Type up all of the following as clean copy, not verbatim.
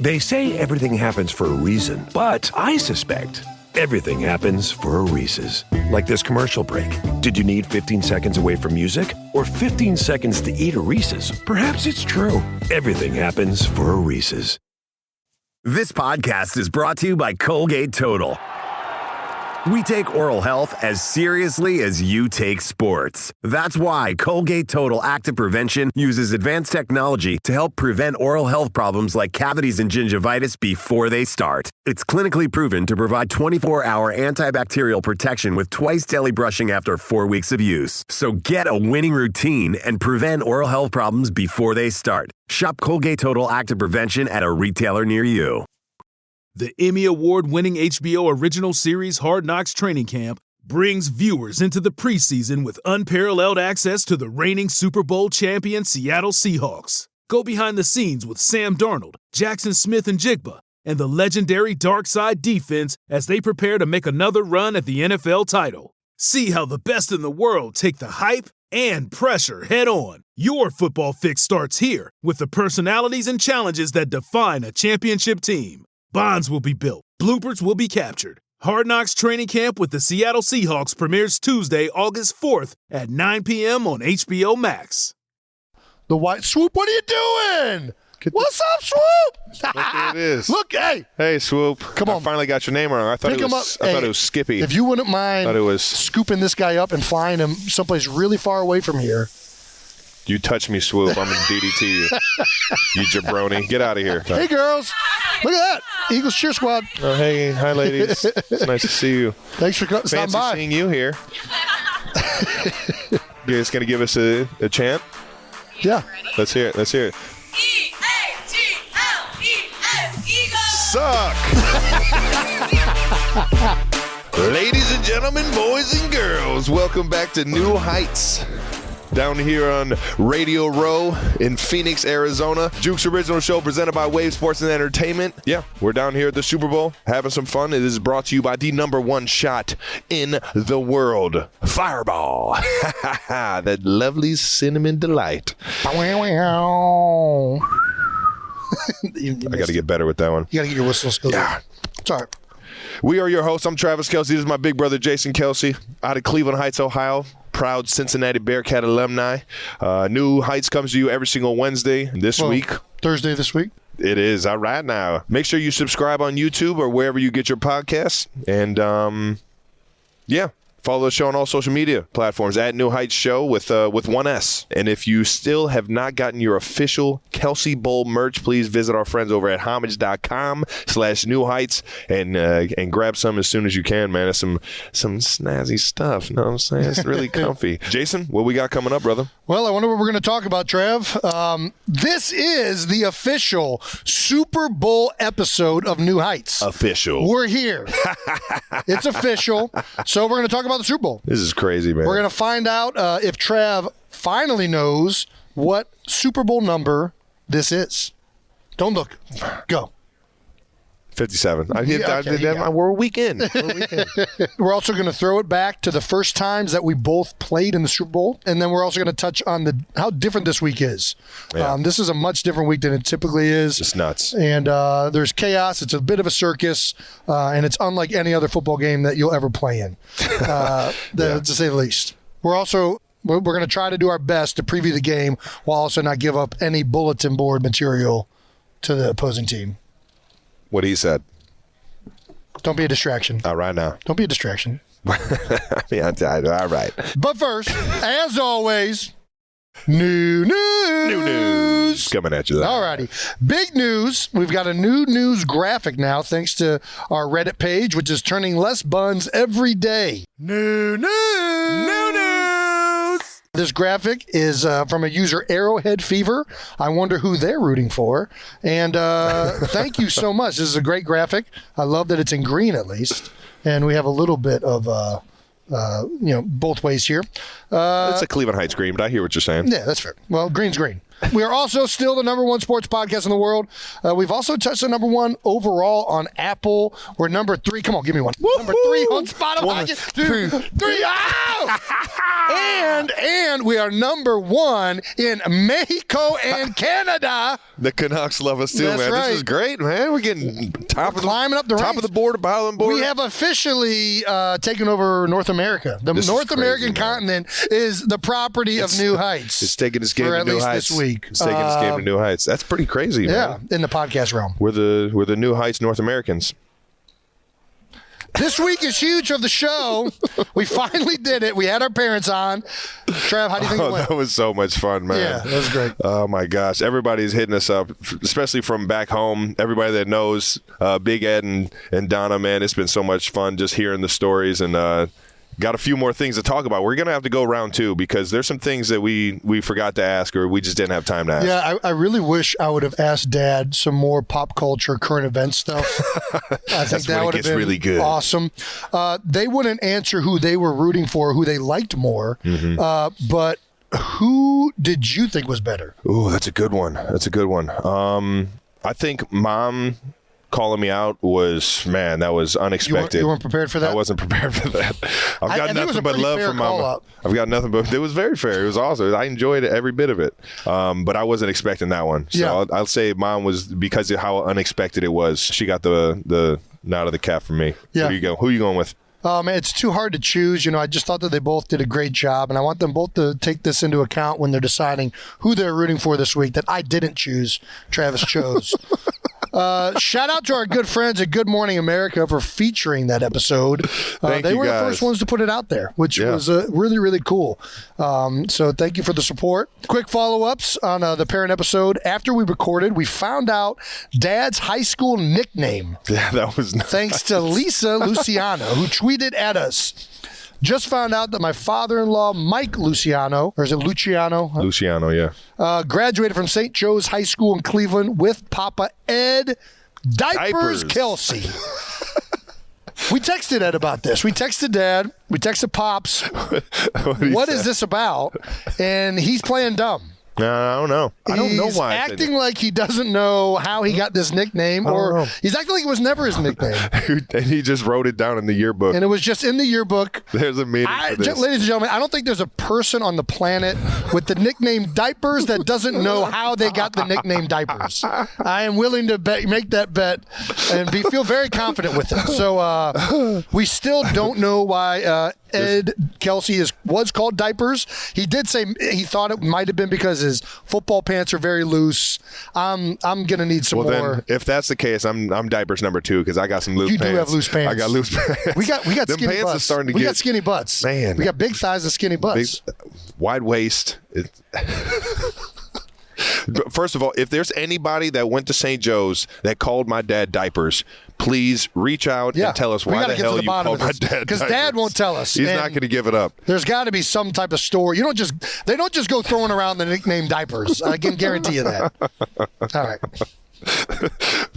They say everything happens for a reason, but I suspect everything happens for a Reese's. Like this commercial break. Did you need 15 seconds away from music or 15 seconds to eat a Reese's? Perhaps it's true. Everything happens for a Reese's. This podcast is brought to you by Colgate Total. We take oral health as seriously as you take sports. That's why Colgate Total Active Prevention uses advanced technology to help prevent oral health problems like cavities and gingivitis before they start. It's clinically proven to provide 24-hour antibacterial protection with twice daily brushing after 4 weeks of use. So get a winning routine and prevent oral health problems before they start. Shop Colgate Total Active Prevention at a retailer near you. The Emmy Award-winning HBO original series Hard Knocks Training Camp brings viewers into the preseason with unparalleled access to the reigning Super Bowl champion Seattle Seahawks. Go behind the scenes with Sam Darnold, Jackson Smith and Jigba, and the legendary Dark Side defense as they prepare to make another run at the NFL title. See how the best in the world take the hype and pressure head-on. Your football fix starts here with the personalities and challenges that define a championship team. Bonds will be built. Bloopers will be captured. Hard Knocks Training Camp with the Seattle Seahawks premieres Tuesday, August 4th at 9 p.m. on HBO Max. The white Swoop, what are you doing? What's up, Swoop? Look who it is. Look, hey. Hey, Swoop. Come on. I finally got your name wrong. I thought Pick it him was up. I thought Hey, it was Skippy. If you wouldn't mind thought it was scooping this guy up and flying him someplace really far away from here. You touch me, Swoop. I'm going to DDT you. You jabroni. Get out of here. Hey, girls. Look at that. Eagles cheer squad. Oh, hey. Hi, ladies. It's nice to see you. Thanks for stopping Fancy by. seeing you here. You guys going to give us a chant? Yeah. Let's hear it. Let's hear it. E-A-G-L-E-S, Eagles! Suck! Ladies and gentlemen, boys and girls, welcome back to New Heights. Down here on Radio Row in Phoenix, Arizona. Juke's original show presented by Wave Sports and Entertainment. Yeah, we're down here at the Super Bowl having some fun. It is brought to you by the #1 shot in the world, Fireball. That lovely cinnamon delight. I got to get better with that one. You got to get your whistle skills. Yeah. It's all right. We are your hosts. I'm Travis Kelce. This is my big brother, Jason Kelce, out of Cleveland Heights, Ohio. Proud Cincinnati Bearcat alumni. New Heights comes to you every single Wednesday this week. Thursday this week. It is. All right now. Make sure you subscribe on YouTube or wherever you get your podcasts. And, yeah. Follow the show on all social media platforms at New Heights Show with one S. And if you still have not gotten your official Kelce Bowl merch, please visit our friends over at homage.com/New Heights and grab some as soon as you can, man. It's some snazzy stuff. You know what I'm saying? It's really comfy. Jason, what we got coming up, brother? Well, I wonder what we're going to talk about, Trev. This is the official Super Bowl episode of New Heights. Official. We're here. It's official. So we're going to talk about the Super Bowl. This is crazy, man. We're going to find out if Trav finally knows what Super Bowl number this is. Don't look. Go. 57. We're a week in. We're also going to throw it back to the first times that we both played in the Super Bowl, and then we're also going to touch on how different this week is. Yeah. This is a much different week than it typically is. It's nuts. And there's chaos. It's a bit of a circus, and it's unlike any other football game that you'll ever play in, to say the least. We're going to try to do our best to preview the game while also not give up any bulletin board material to the opposing team. What he said. Don't be a distraction. All right now. Don't be a distraction. Yeah, all right. But first, as always, new news. Coming at you. All righty. Big news. We've got a new news graphic now thanks to our Reddit page, which is turning less buns every day. New news. This graphic is from a user, Arrowhead Fever. I wonder who they're rooting for. And thank you so much. This is a great graphic. I love that it's in green at least. And we have a little bit of, both ways here. It's a Cleveland Heights green, but I hear what you're saying. Yeah, that's fair. Well, green's green. We are also still the number one sports podcast in the world. We've also touched the number one overall on Apple. We're number 3. Come on, give me one. Woo-hoo! Number 3 on Spotify. 2, 3. And we are number 1 in Mexico and Canada. The Canucks love us too, That's man. right. This is great, man. We're getting climbing up the top ranks. of the board, bottom board. We have officially taken over North America. The North American continent is the property of New Heights. It's taking this game to new heights. This week. It's taking this game to new heights. That's pretty crazy, man. In the podcast realm. We're the New Heights North Americans. This week is huge of the show. We finally did it. We had our parents on. Trav, how do you think it went? That was so much fun, man. Yeah, that was great. Oh, my gosh. Everybody's hitting us up, especially from back home. Everybody that knows Big Ed and Donna, man, it's been so much fun just hearing the stories and got a few more things to talk about. We're going to have to go round 2 because there's some things that we forgot to ask or we just didn't have time to ask. Yeah, I really wish I would have asked Dad some more pop culture, current event stuff. I think that would have been really good. Awesome. They wouldn't answer who they were rooting for, who they liked more, but who did you think was better? Ooh, that's a good one. I think Mom calling me out that was unexpected. You weren't prepared for that? I wasn't prepared for that. I've got nothing but love for Mama. I've got nothing but. It was very fair. It was awesome. I enjoyed every bit of it. But I wasn't expecting that one. So I'll say Mom was, because of how unexpected it was. She got the nod of the cap from me. Yeah. Who are you going with? Man, it's too hard to choose. I just thought that they both did a great job, and I want them both to take this into account when they're deciding who they're rooting for this week that I didn't choose. Travis chose. Shout out to our good friends at Good Morning America for featuring that episode. They were the first ones to put it out there, which was really, really cool. So thank you for the support. Quick follow-ups on the parent episode. After we recorded, we found out Dad's high school nickname. Yeah, that was nice. Thanks to Lisa Luciano, who tweeted at us. Just found out that my father-in-law, Mike Luciano, or is it Luciano? Luciano, yeah. Graduated from St. Joe's High School in Cleveland with Papa Ed Diapers Kelce. We texted Ed about this. We texted Dad. We texted Pops. What is this about? And he's playing dumb. I don't know. I don't know why. He's acting like he doesn't know how he got this nickname, or he's acting like it was never his nickname. And he just wrote it down in the yearbook. And it was just in the yearbook. There's a meaning for this. Ladies and gentlemen, I don't think there's a person on the planet with the nickname Diapers that doesn't know how they got the nickname Diapers. I am willing to make that bet and feel very confident with it. So we still don't know why Ed Kelce was called Diapers. He did say he thought it might have been because his football pants are very loose. I'm gonna need some more. Then, if that's the case, I'm Diapers number 2 because I got some loose pants. You do have loose pants. I got loose pants. We got Them skinny pants butts. are starting to we get, got skinny butts. Man, we got big thighs and skinny butts. Wide waist. First of all, if there's anybody that went to St. Joe's that called my dad Diapers, please reach out and tell us why the hell you called my dad Diapers. Because Dad won't tell us. He's not going to give it up. There's got to be some type of story. They don't just go throwing around the nickname Diapers. I can guarantee you that. All right.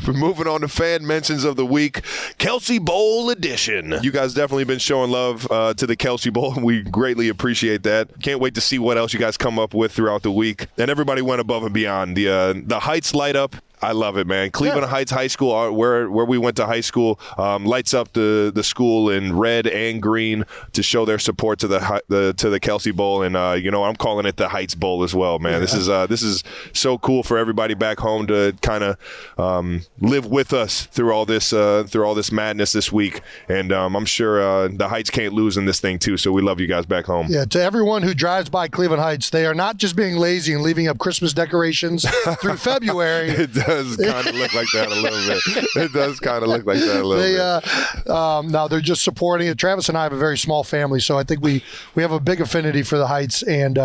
Moving on to fan mentions of the week, Kelce Bowl edition. You guys definitely been showing love to the Kelce Bowl. We greatly appreciate that. Can't wait to see what else you guys come up with throughout the week. And everybody went above and beyond. The Heights light up. I love it, man. Cleveland Heights High School, where we went to high school, lights up the school in red and green to show their support to the Kelce Bowl, and I'm calling it the Heights Bowl as well, man. Yeah. This is so cool for everybody back home to kind of live with us through all this madness this week, and I'm sure the Heights can't lose in this thing too. So we love you guys back home. Yeah, to everyone who drives by Cleveland Heights, they are not just being lazy and leaving up Christmas decorations through February. Does kind of look like that a little bit. It does kind of look like that a little bit. No, they're just supporting it. Travis and I have a very small family, so I think we have a big affinity for the Heights and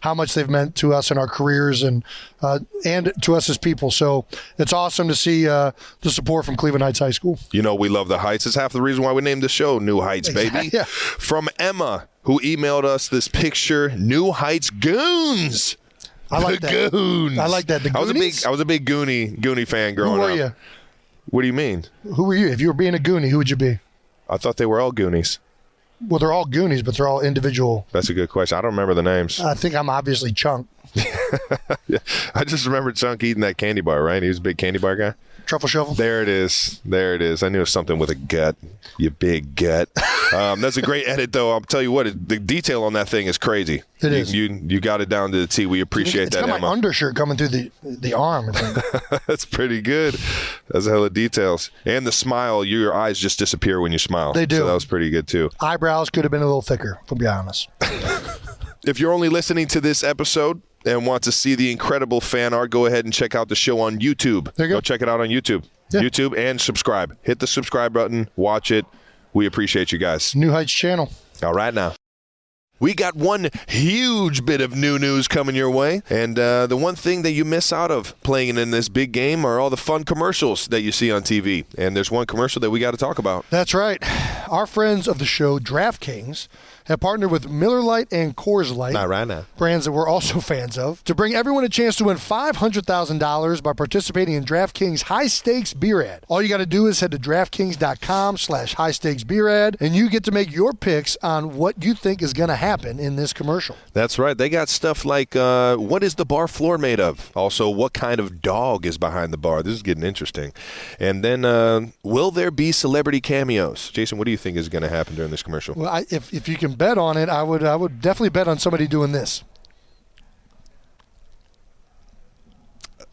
how much they've meant to us in our careers and to us as people. So it's awesome to see the support from Cleveland Heights High School. We love the Heights. It's half the reason why we named the show New Heights, baby. Yeah. From Emma, who emailed us this picture, New Heights Goons. I like that. Goons. I like that. The Goonies? I was a big Goonie fan growing up. Who were you? What do you mean? Who were you? If you were being a Goonie, who would you be? I thought they were all Goonies. Well, they're all Goonies, but they're all individual. That's a good question. I don't remember the names. I think I'm obviously Chunk. Yeah. I just remember Chunk eating that candy bar, right? He was a big candy bar guy. Truffle Shuffle. There it is. I knew it was something with a gut. You big gut. That's a great edit, though. I'll tell you what, the detail on that thing is crazy. It is. You got it down to the T. We appreciate that, It's got Emma. my undershirt coming through the arm. That's pretty good. That's a hell of details. And the smile, your eyes just disappear when you smile. They do. So that was pretty good, too. Eyebrows could have been a little thicker, to be honest. If you're only listening to this episode and want to see the incredible fan art, go ahead and check out the show on YouTube. There you go. Go check it out on YouTube. Yeah. YouTube and subscribe. Hit the subscribe button. Watch it. We appreciate you guys. New Heights channel. All right now. We got one huge bit of new news coming your way. And the one thing that you miss out of playing in this big game are all the fun commercials that you see on TV. And there's one commercial that we got to talk about. That's right. Our friends of the show, DraftKings, have partnered with Miller Lite and Coors Light, Not right now. brands that we're also fans of, to bring everyone a chance to win $500,000 by participating in DraftKings high-stakes beer ad. All you got to do is head to DraftKings.com/high-stakes beer ad, and you get to make your picks on what you think is going to happen in this commercial. That's right. They got stuff like, what is the bar floor made of? Also, what kind of dog is behind the bar? This is getting interesting. And then, will there be celebrity cameos? Jason, what do you think is going to happen during this commercial? Well, if you can bet on it, I would definitely bet on somebody doing this.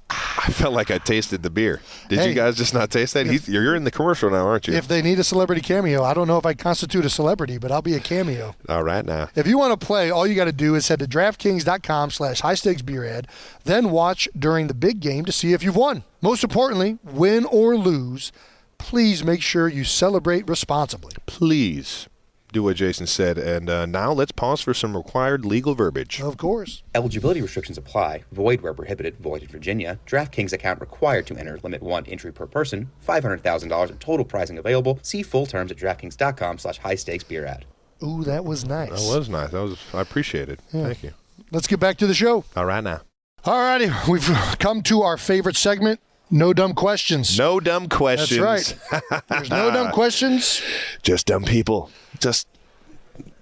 I felt like I tasted the beer. Did Hey, you guys just not taste that? You're in the commercial now, aren't you? If they need a celebrity cameo, I don't know if I constitute a celebrity, but I'll be a cameo. All right now. If you want to play, all you got to do is head to DraftKings.com/high-stakes beer ad, then watch during the big game to see if you've won. Most importantly, win or lose, please make sure you celebrate responsibly. Please do what Jason said. And now let's pause for some required legal verbiage. Of course. Eligibility restrictions apply. Void where prohibited. Void in Virginia. DraftKings account required to enter. Limit 1 entry per person. $500,000 in total pricing available. See full terms at DraftKings.com/high-stakes beer ad. Ooh, that was nice. That was nice. I appreciate it. Yeah. Thank you. Let's get back to the show. All right now. All righty, we've come to our favorite segment, No Dumb Questions. No dumb questions. That's right. There's no dumb questions. Just dumb people. Just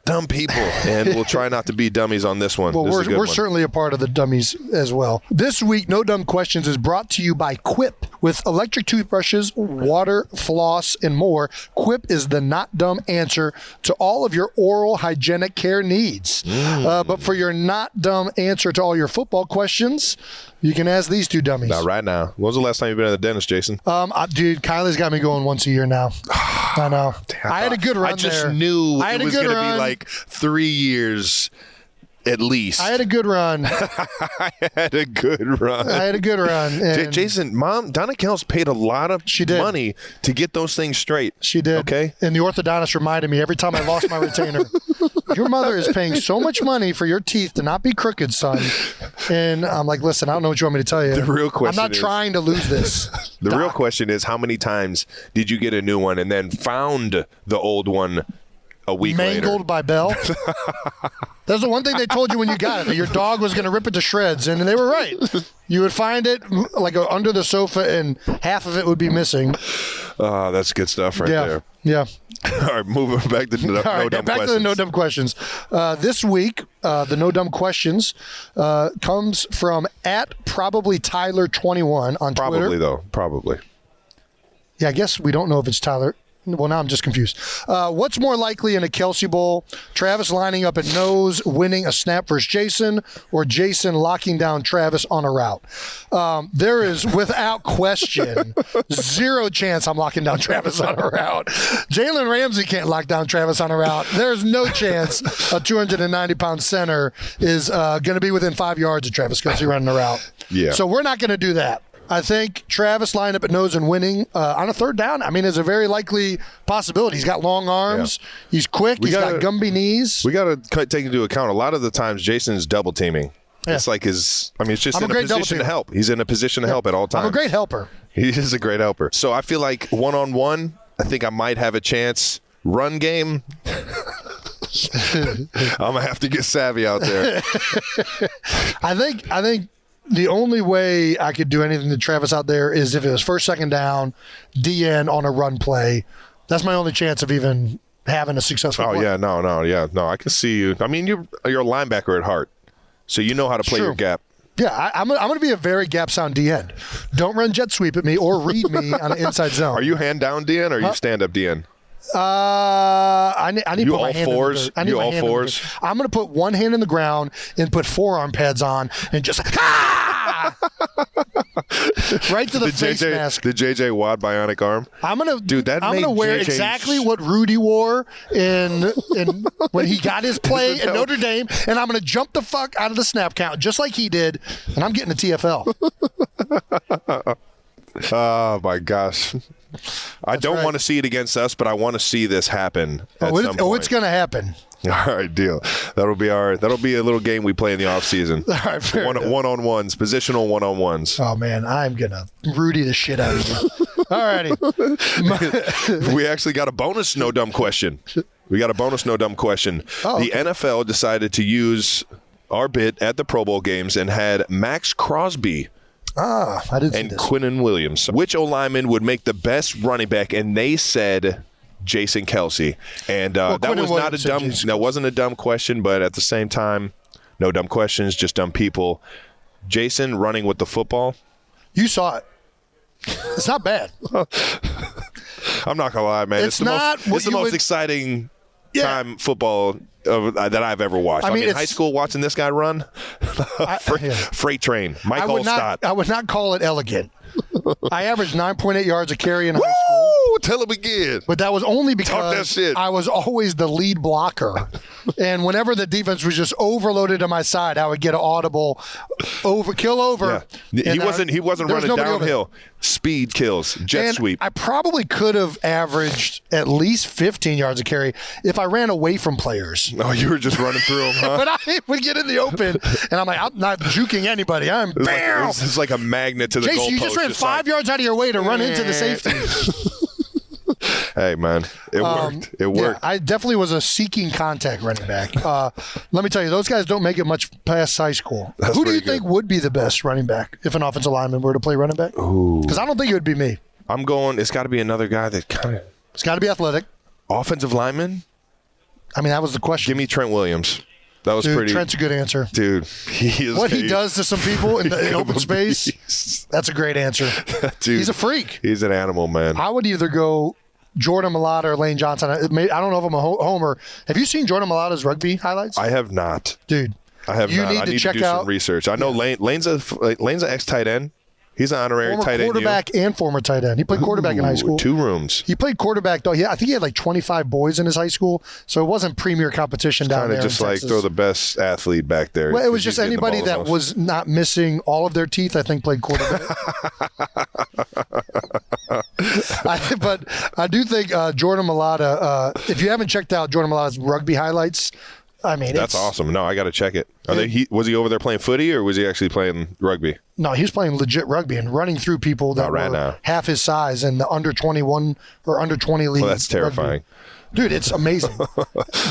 dumb people. And we'll try not to be dummies on this one. Well, This is a good we're one. certainly a part of the dummies as well. This week, No Dumb Questions is brought to you by Quip. With electric toothbrushes, water, floss, and more, Quip is the not dumb answer to all of your oral hygienic care needs. But for your not dumb answer to all your football questions, you can ask these two dummies. Not right now. When was the last time you've been at the dentist, Jason? Dude, Kylie's got me going once a year now. I know. I had a good run I just there. knew I had it a was good going to be run. like 3 years at least. I had a good run. I had a good run. And Jason, Mom, Donna Kels paid a lot of money to get those things straight. She did. Okay. And the orthodontist reminded me every time I lost my retainer, your mother is paying so much money for your teeth to not be crooked, son. And I'm like, listen, I don't know what you want me to tell you. The real question I'm not is- trying to lose this. The real question is, how many times did you get a new one and then found the old one a week Mangled later? by Bell. That's the one thing they told you when you got it, that your dog was going to rip it to shreds, and they were right. You would find it like under the sofa, and half of it would be missing. That's good stuff right there. Yeah. All right, moving back to no All right, dumb back questions. to the no dumb questions. This week, the no dumb questions comes from @probablytyler21 on Twitter. Probably, though. Probably. Yeah, I guess we don't know if it's Tyler. Well, now I'm just confused. What's more likely in a Kelce Bowl? Travis lining up at nose, winning a snap versus Jason, or Jason locking down Travis on a route? There is, without question, zero chance I'm locking down Travis on a route. Jalen Ramsey can't lock down Travis on a route. There's no chance a 290-pound center is going to be within 5 yards of Travis Kelce running a route. Yeah. So we're not going to do that. I think Travis lined up at nose and winning on a third down, I mean, is a very likely possibility. He's got long arms. Yeah. He's quick. He's got Gumby knees. We got to take into account a lot of the times Jason's double teaming. Yeah. It's like it's just in a position to help. He's in a position to help at all times. I'm a great helper. He is a great helper. So I feel like one-on-one, I think I might have a chance. Run game, I'm going to have to get savvy out there. I think the only way I could do anything to Travis out there is if it was first, second down, DN on a run play. That's my only chance of even having a successful play. Yeah, no. I can see you. I mean, you're a linebacker at heart, so you know how to play your gap. Yeah, I'm going to be a very gap sound DN. Don't run jet sweep at me or read me on an inside zone. Are you hand down DN or are you stand up DN? I need to put my hand fours? in the You all fours? I'm going to put one hand in the ground and put forearm pads on and just right to the face mask. The JJ Watt bionic arm. I'm gonna wear exactly what Rudy wore in when he got his play at Notre Dame, and I'm gonna jump the fuck out of the snap count just like he did, and I'm getting a TFL. Oh my gosh. I don't want to see it against us, but I want to see this happen at some point. It's going to happen. All right, deal. That'll be a little game we play in the offseason. All right, one-on-ones, positional one-on-ones. Oh man, I'm gonna Rudy the shit out of you. All righty. We actually got a bonus no dumb question. The NFL decided to use our bit at the Pro Bowl games and had Max Crosby I didn't see and this. Quinnen Williams. Which O-lineman would make the best running back? And they said Jason Kelce. And that wasn't a dumb question, but at the same time, no dumb questions, just dumb people. Jason running with the football. You saw it. It's not bad. I'm not gonna lie, man. It's the most exciting time football that I've ever watched. I mean, in high school, watching this guy run, freight train, Michael Stott. I would not call it elegant. I averaged 9.8 yards a carry in high school. Tell him again. But that was only because I was always the lead blocker. And whenever the defense was just overloaded on my side, I would get an audible kill over. Yeah. He wasn't running downhill. Speed kills, jet sweep. I probably could have averaged at least 15 yards a carry if I ran away from players. Oh, you were just running through them, huh? But I would get in the open, and I'm like, I'm not juking anybody. It's like a magnet to the goalpost. You just ran 5 yards out of your way to run into the safety. Hey, man, it worked. It worked. Yeah, I definitely was a seeking contact running back. Let me tell you, those guys don't make it much past high school. Who do you think would be the best running back if an offensive lineman were to play running back? Because I don't think it would be me. I'm going, it's got to be another guy that kind of... It's got to be athletic. Offensive lineman? I mean, that was the question. Give me Trent Williams. That was pretty... Trent's a good answer. Dude, he is... What he does to some people in open space, that's a great answer. Dude, he's a freak. He's an animal, man. I would either go Jordan Mailata or Lane Johnson. I don't know if I'm a homer. Have you seen Jordan Mailata's rugby highlights? I have not. Dude. I have not. I need to do some research. I know Lane's an ex-tight end. He's an honorary tight end. Quarterback and former tight end. He played quarterback in high school. 2 rooms. He played quarterback, though. I think he had like 25 boys in his high school, so it wasn't premier competition down there. Kind of just like throw the best athlete back there. Well, it was just anybody that was not missing all of their teeth, I think, played quarterback. But I do think Jordan Mailata, if you haven't checked out Jordan Mailata's rugby highlights, I mean, that's awesome. No, I got to check it. Was he over there playing footy or was he actually playing rugby? No, he was playing legit rugby and running through people that were half his size in the under 21 or under 20 league. Well, that's terrifying. Rugby. Dude, it's amazing.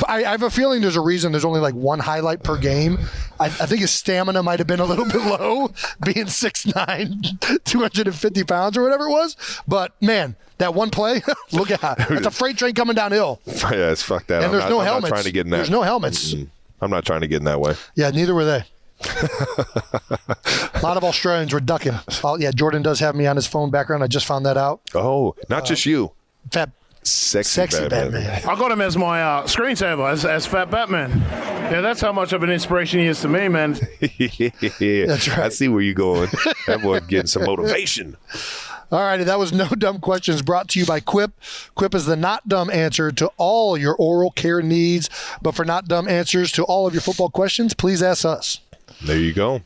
I have a feeling there's a reason there's only like one highlight per game. I think his stamina might have been a little bit low, being 6'9", 250 pounds or whatever it was. But, man, that one play, look at that. That's a freight train coming downhill. Yeah, it's fucked that. And there's no helmets. I'm not trying to get in that. There's no helmets. I'm not trying to get in that way. Yeah, neither were they. A lot of Australians were ducking. Jordan does have me on his phone background. I just found that out. Oh, not just you. Sexy Batman. I got him as my screensaver, as Fat Batman. Yeah, that's how much of an inspiration he is to me, man. Yeah, that's right. I see where you're going. That boy getting some motivation. All righty, that was No Dumb Questions brought to you by Quip. Quip is the not dumb answer to all your oral care needs. But for not dumb answers to all of your football questions, please ask us. There you go.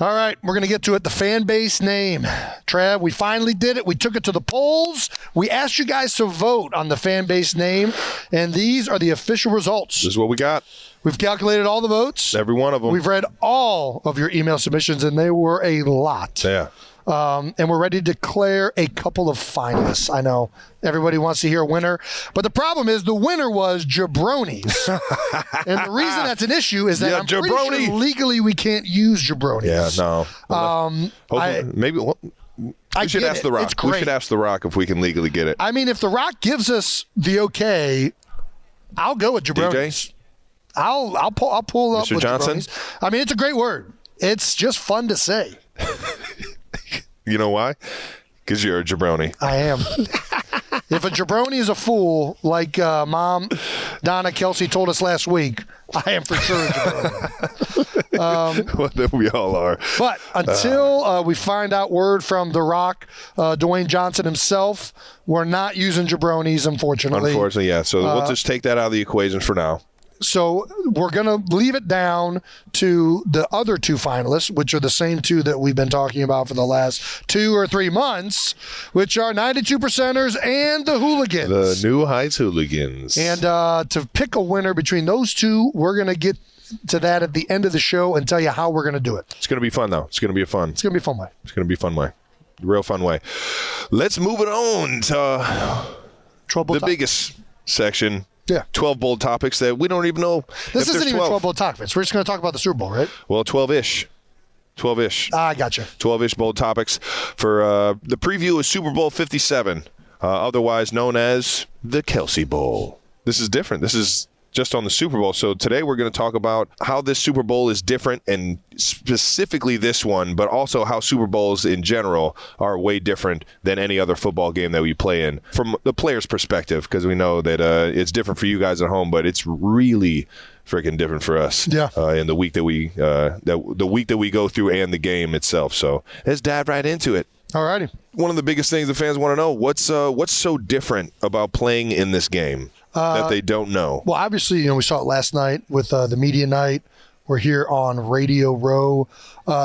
All right, we're going to get to it. The fan base name. Trav, we finally did it. We took it to the polls. We asked you guys to vote on the fan base name, and these are the official results. This is what we got. We've calculated all the votes. Every one of them. We've read all of your email submissions, and they were a lot. Yeah. And we're ready to declare a couple of finalists. I know everybody wants to hear a winner, but the problem is the winner was Jabronis. And the reason that's an issue is that I'm pretty sure legally we can't use Jabronis. Yeah, no. Maybe we should ask The Rock. We should ask The Rock if we can legally get it. I mean, if The Rock gives us the okay, I'll go with jabronis. DJ? I'll pull up Mr. with Johnson? jabronis. I mean, it's a great word. It's just fun to say. You know why? Because you're a jabroni. I am. If a jabroni is a fool, like Mom, Donna, Kelce told us last week, I am for sure a jabroni. Well, then we all are. But until we find out word from The Rock, Dwayne Johnson himself, we're not using jabronis, unfortunately. Unfortunately, yeah. So we'll just take that out of the equation for now. So we're going to leave it down to the other two finalists, which are the same two that we've been talking about for the last 2 or 3 months, which are 92%ers and the Hooligans. The New Heights Hooligans. And to pick a winner between those two, we're going to get to that at the end of the show and tell you how we're going to do it. It's going to be fun, though. It's going to be a fun. It's going to be a fun way. It's going to be a fun way. Real fun way. Let's move it on to the biggest section. Yeah. 12 bold topics that we don't even know. This isn't even 12 bold topics. We're just going to talk about the Super Bowl, right? Well, 12-ish. 12-ish. I gotcha. 12-ish bold topics for the preview of Super Bowl 57, otherwise known as the Kelce Bowl. This is different. This is just on the Super Bowl. So today we're going to talk about how this Super Bowl is different, and specifically this one, but also how Super Bowls in general are way different than any other football game that we play in from the player's perspective, because we know that it's different for you guys at home, but it's really freaking different for us in the week that we the week that we go through and the game itself. So let's dive right into it. All righty. One of the biggest things the fans want to know, what's so different about playing in this game that they don't know? Well, obviously, we saw it last night with the media night. We're here on Radio Row.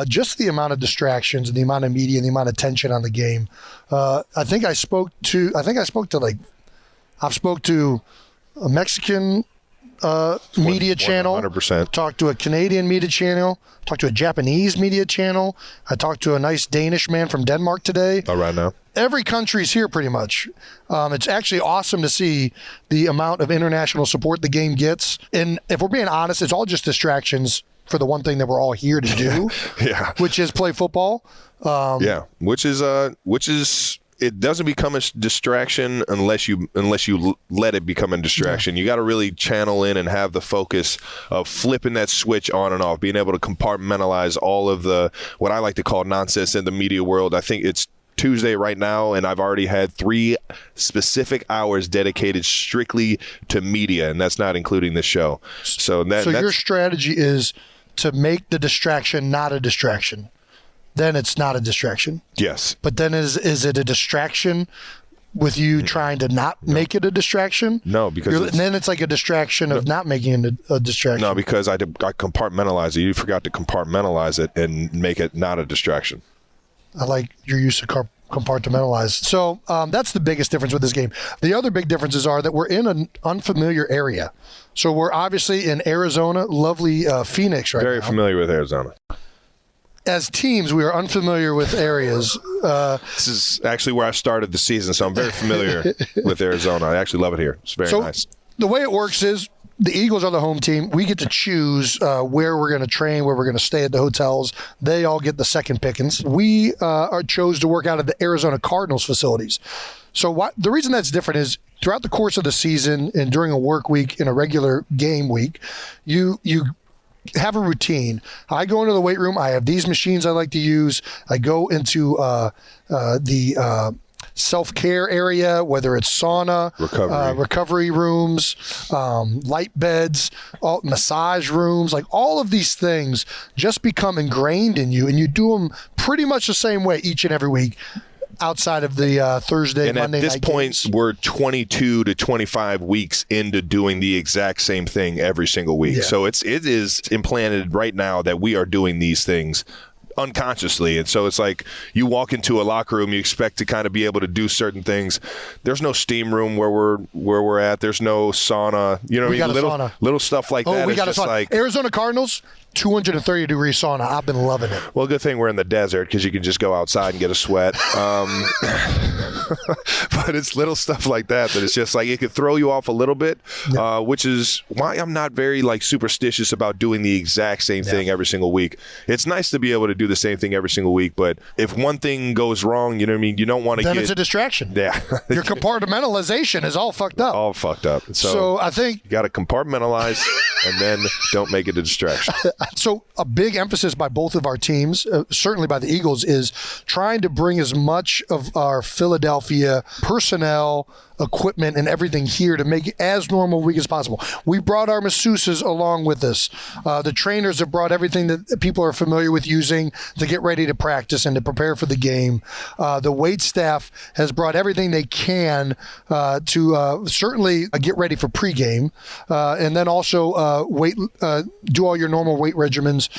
Just the amount of distractions and the amount of media and the amount of tension on the game. I've spoke to a Mexican media channel. 100%. Talked to a Canadian media channel. Talked to a Japanese media channel. I talked to a nice Danish man from Denmark today. All right now. Every country's here pretty much. It's actually awesome to see the amount of international support the game gets. And if we're being honest, it's all just distractions for the one thing that we're all here to do, which is play football. Which is it doesn't become a distraction unless you let it become a distraction. You got to really channel in and have the focus of flipping that switch on and off, being able to compartmentalize all of the what I like to call nonsense in the media world. I think it's Tuesday right now, and I've already had 3 specific hours dedicated strictly to media, and that's not including the show. So your strategy is to make the distraction not a distraction. Then it's not a distraction. Yes. But then is it a distraction with you trying to not make it a distraction? No, because then it's like a distraction of not making it a distraction. No, because I compartmentalize it. You forgot to compartmentalize it and make it not a distraction. I like your use of compartmentalize. So that's the biggest difference with this game. The other big differences are that we're in an unfamiliar area. So we're obviously in Arizona, lovely Phoenix right now. Very familiar with Arizona. As teams, we are unfamiliar with areas. This is actually where I started the season, so I'm very familiar with Arizona. I actually love it here. It's very nice. The way it works is the Eagles are the home team. We get to choose where we're going to train, where we're going to stay at the hotels. They all get the second pickings. We chose to work out of the Arizona Cardinals facilities. So the reason that's different is throughout the course of the season and during a work week, in a regular game week, you have a routine. I go into the weight room. I have these machines I like to use. I go into the self-care area, whether it's sauna, recovery rooms, light beds, massage rooms, like all of these things just become ingrained in you, and you do them pretty much the same way each and every week. Outside of the Thursday, Monday night And at this point, games. we're 22 to 25 weeks into doing the exact same thing every single week. Yeah. So it is implanted right now that we are doing these things unconsciously. And so it's like you walk into a locker room, you expect to kind of be able to do certain things. There's no steam room where we're at. There's no sauna. You know what I mean? Little stuff like that. We got just a sauna. Like Arizona Cardinals, 230-degree sauna. I've been loving it. Well, good thing we're in the desert because you can just go outside and get a sweat. But it's little stuff like that it's just like it could throw you off a little bit, which is why I'm not very like superstitious about doing the exact same thing every single week. It's nice to be able to do the same thing every single week, but if one thing goes wrong, you know what I mean? You don't want to Then it's a distraction. Yeah. Your compartmentalization is all fucked up. All fucked up. So I think you got to compartmentalize and then don't make it a distraction. So a big emphasis by both of our teams, certainly by the Eagles, is trying to bring as much of our Philadelphia personnel, equipment, and everything here to make it as normal a week as possible. We brought our masseuses along with us. The trainers have brought everything that people are familiar with using to get ready to practice and to prepare for the game. The wait staff has brought everything they can to certainly get ready for pregame, and then also do all your normal weight regimens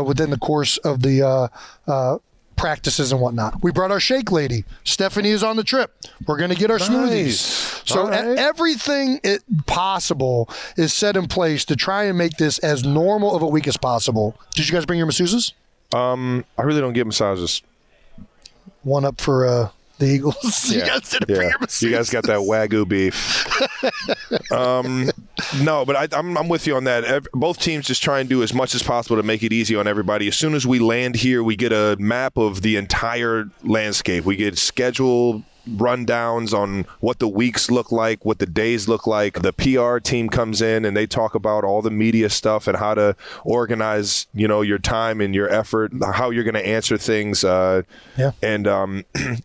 within the course of the practices and whatnot. We brought our shake lady. Stephanie is on the trip. We're going to get our smoothies. So everything possible is set in place to try and make this as normal of a week as possible. Did you guys bring your masseuses? I really don't get massages. One up for the Eagles. Yeah. You guys didn't bring your masseuses. You guys got that Wagyu beef. No, but I'm with you on that. Both teams just try and do as much as possible to make it easy on everybody. As soon as we land here, we get a map of the entire landscape. We get schedule rundowns on what the weeks look like, what the days look like. The PR team comes in and they talk about all the media stuff and how to organize, your time and your effort, how you're going to answer things. And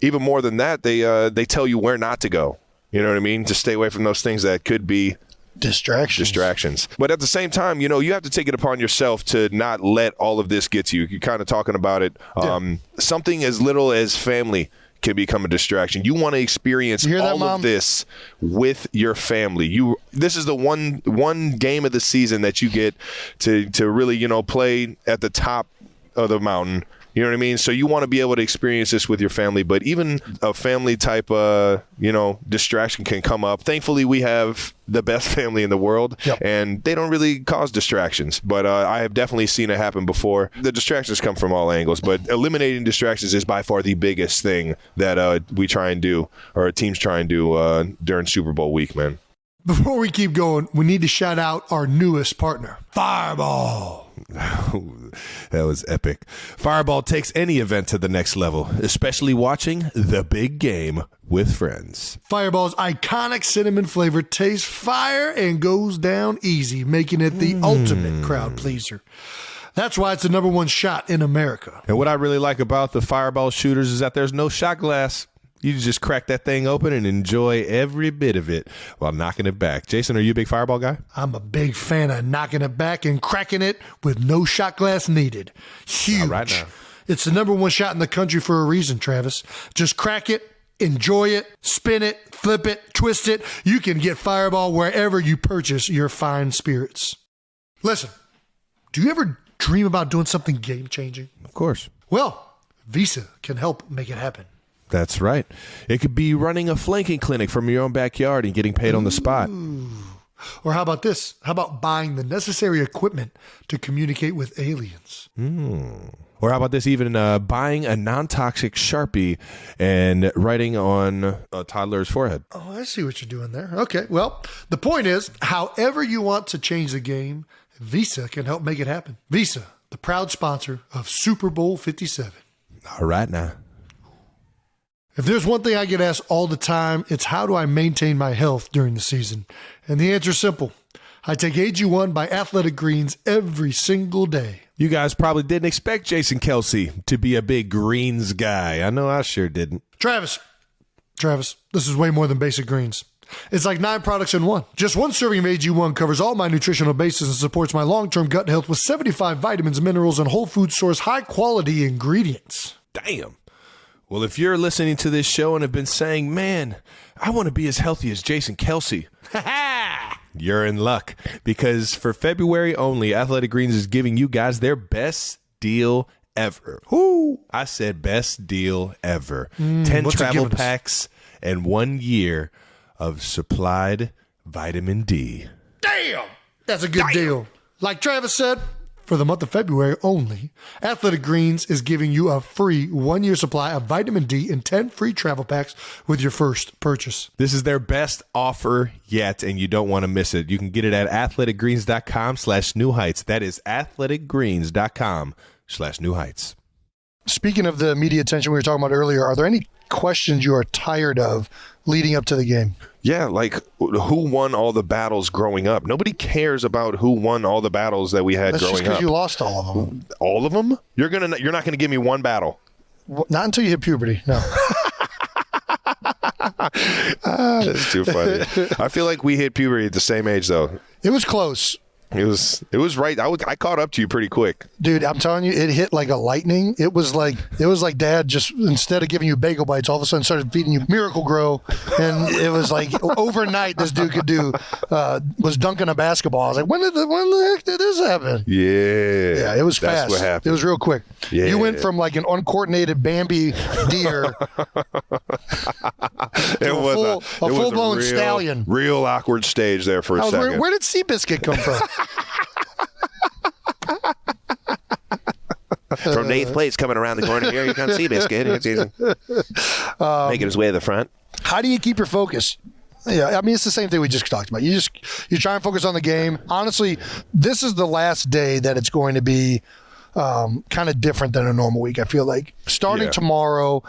even more than that, they tell you where not to go. You know what I mean? To stay away from those things that could be distractions. But at the same time, you have to take it upon yourself to not let all of this get to you. You're kind of talking about it. Something as little as family can become a distraction. You want to experience all of this with your family. This is the one game of the season that you get to really, play at the top of the mountain. You know what I mean? So you want to be able to experience this with your family, but even a family type, distraction can come up. Thankfully, we have the best family in the world, and they don't really cause distractions. But I have definitely seen it happen before. The distractions come from all angles, but eliminating distractions is by far the biggest thing that we try and do, or our teams try and do during Super Bowl week, man. Before we keep going, we need to shout out our newest partner, Fireball. That was epic. Fireball takes any event to the next level, especially watching the big game with friends. Fireball's iconic cinnamon flavor tastes fire and goes down easy, making it the ultimate crowd pleaser. That's why it's the number one shot in America. And what I really like about the Fireball shooters is that there's no shot glass. You just crack that thing open and enjoy every bit of it while knocking it back. Jason, are you a big Fireball guy? I'm a big fan of knocking it back and cracking it with no shot glass needed. Huge. All right now. It's the number one shot in the country for a reason, Travis. Just crack it, enjoy it, spin it, flip it, twist it. You can get Fireball wherever you purchase your fine spirits. Listen, do you ever dream about doing something game-changing? Of course. Well, Visa can help make it happen. That's right. It could be running a flanking clinic from your own backyard and getting paid on the spot. Or how about this? How about buying the necessary equipment to communicate with aliens? Or how about this, even buying a non-toxic Sharpie and writing on a toddler's forehead? Oh, I see what you're doing there. Okay, well, the point is, however you want to change the game, Visa can help make it happen. Visa, the proud sponsor of Super Bowl 57. All right now. If there's one thing I get asked all the time, it's how do I maintain my health during the season? And the answer is simple. I take AG1 by Athletic Greens every single day. You guys probably didn't expect Jason Kelce to be a big greens guy. I know I sure didn't. Travis, this is way more than basic greens. It's like 9 products in one. Just one serving of AG1 covers all my nutritional bases and supports my long-term gut health with 75 vitamins, minerals, and whole food source high-quality ingredients. Damn. Well, if you're listening to this show and have been saying, man, I want to be as healthy as Jason Kelce, you're in luck. Because for February only, Athletic Greens is giving you guys their best deal ever. I said best deal ever. 10 travel packs and 1 year of supplied vitamin D. Damn! That's a good deal. Like Travis said, For the month of February only, Athletic Greens is giving you a free 1-year supply of vitamin D and 10 free travel packs with your first purchase. This is their best offer yet, and you don't want to miss it. You can get it at athleticgreens.com/newheights. That is athleticgreens.com/newheights. Speaking of the media attention we were talking about earlier, are there any questions you are tired of leading up to the game? Yeah, like who won all the battles growing up? Nobody cares about who won all the battles that we had That's growing just because up. you lost all of them. All of them? You're not gonna give me one battle. Well, not until you hit puberty. No. That's too funny. I feel like we hit puberty at the same age, though. It was close. It was right. I caught up to you pretty quick. Dude, I'm telling you, it hit like a lightning. It was like Dad just, instead of giving you bagel bites, all of a sudden started feeding you Miracle Grow, and it was like overnight this dude could do was dunking a basketball. I was like, when the heck did this happen? Yeah, it was fast. That's what happened. It was real quick. Yeah. You went from like an uncoordinated Bambi deer it was a full-blown stallion. Real awkward stage there for a second. Where did Seabiscuit come from? From the 8th place coming around the corner here, you can see Biscuit. Making his way to the front. How do you keep your focus? Yeah, I mean, it's the same thing we just talked about. You try and focus on the game. Honestly, this is the last day that it's going to be kind of different than a normal week. I feel like starting tomorrow,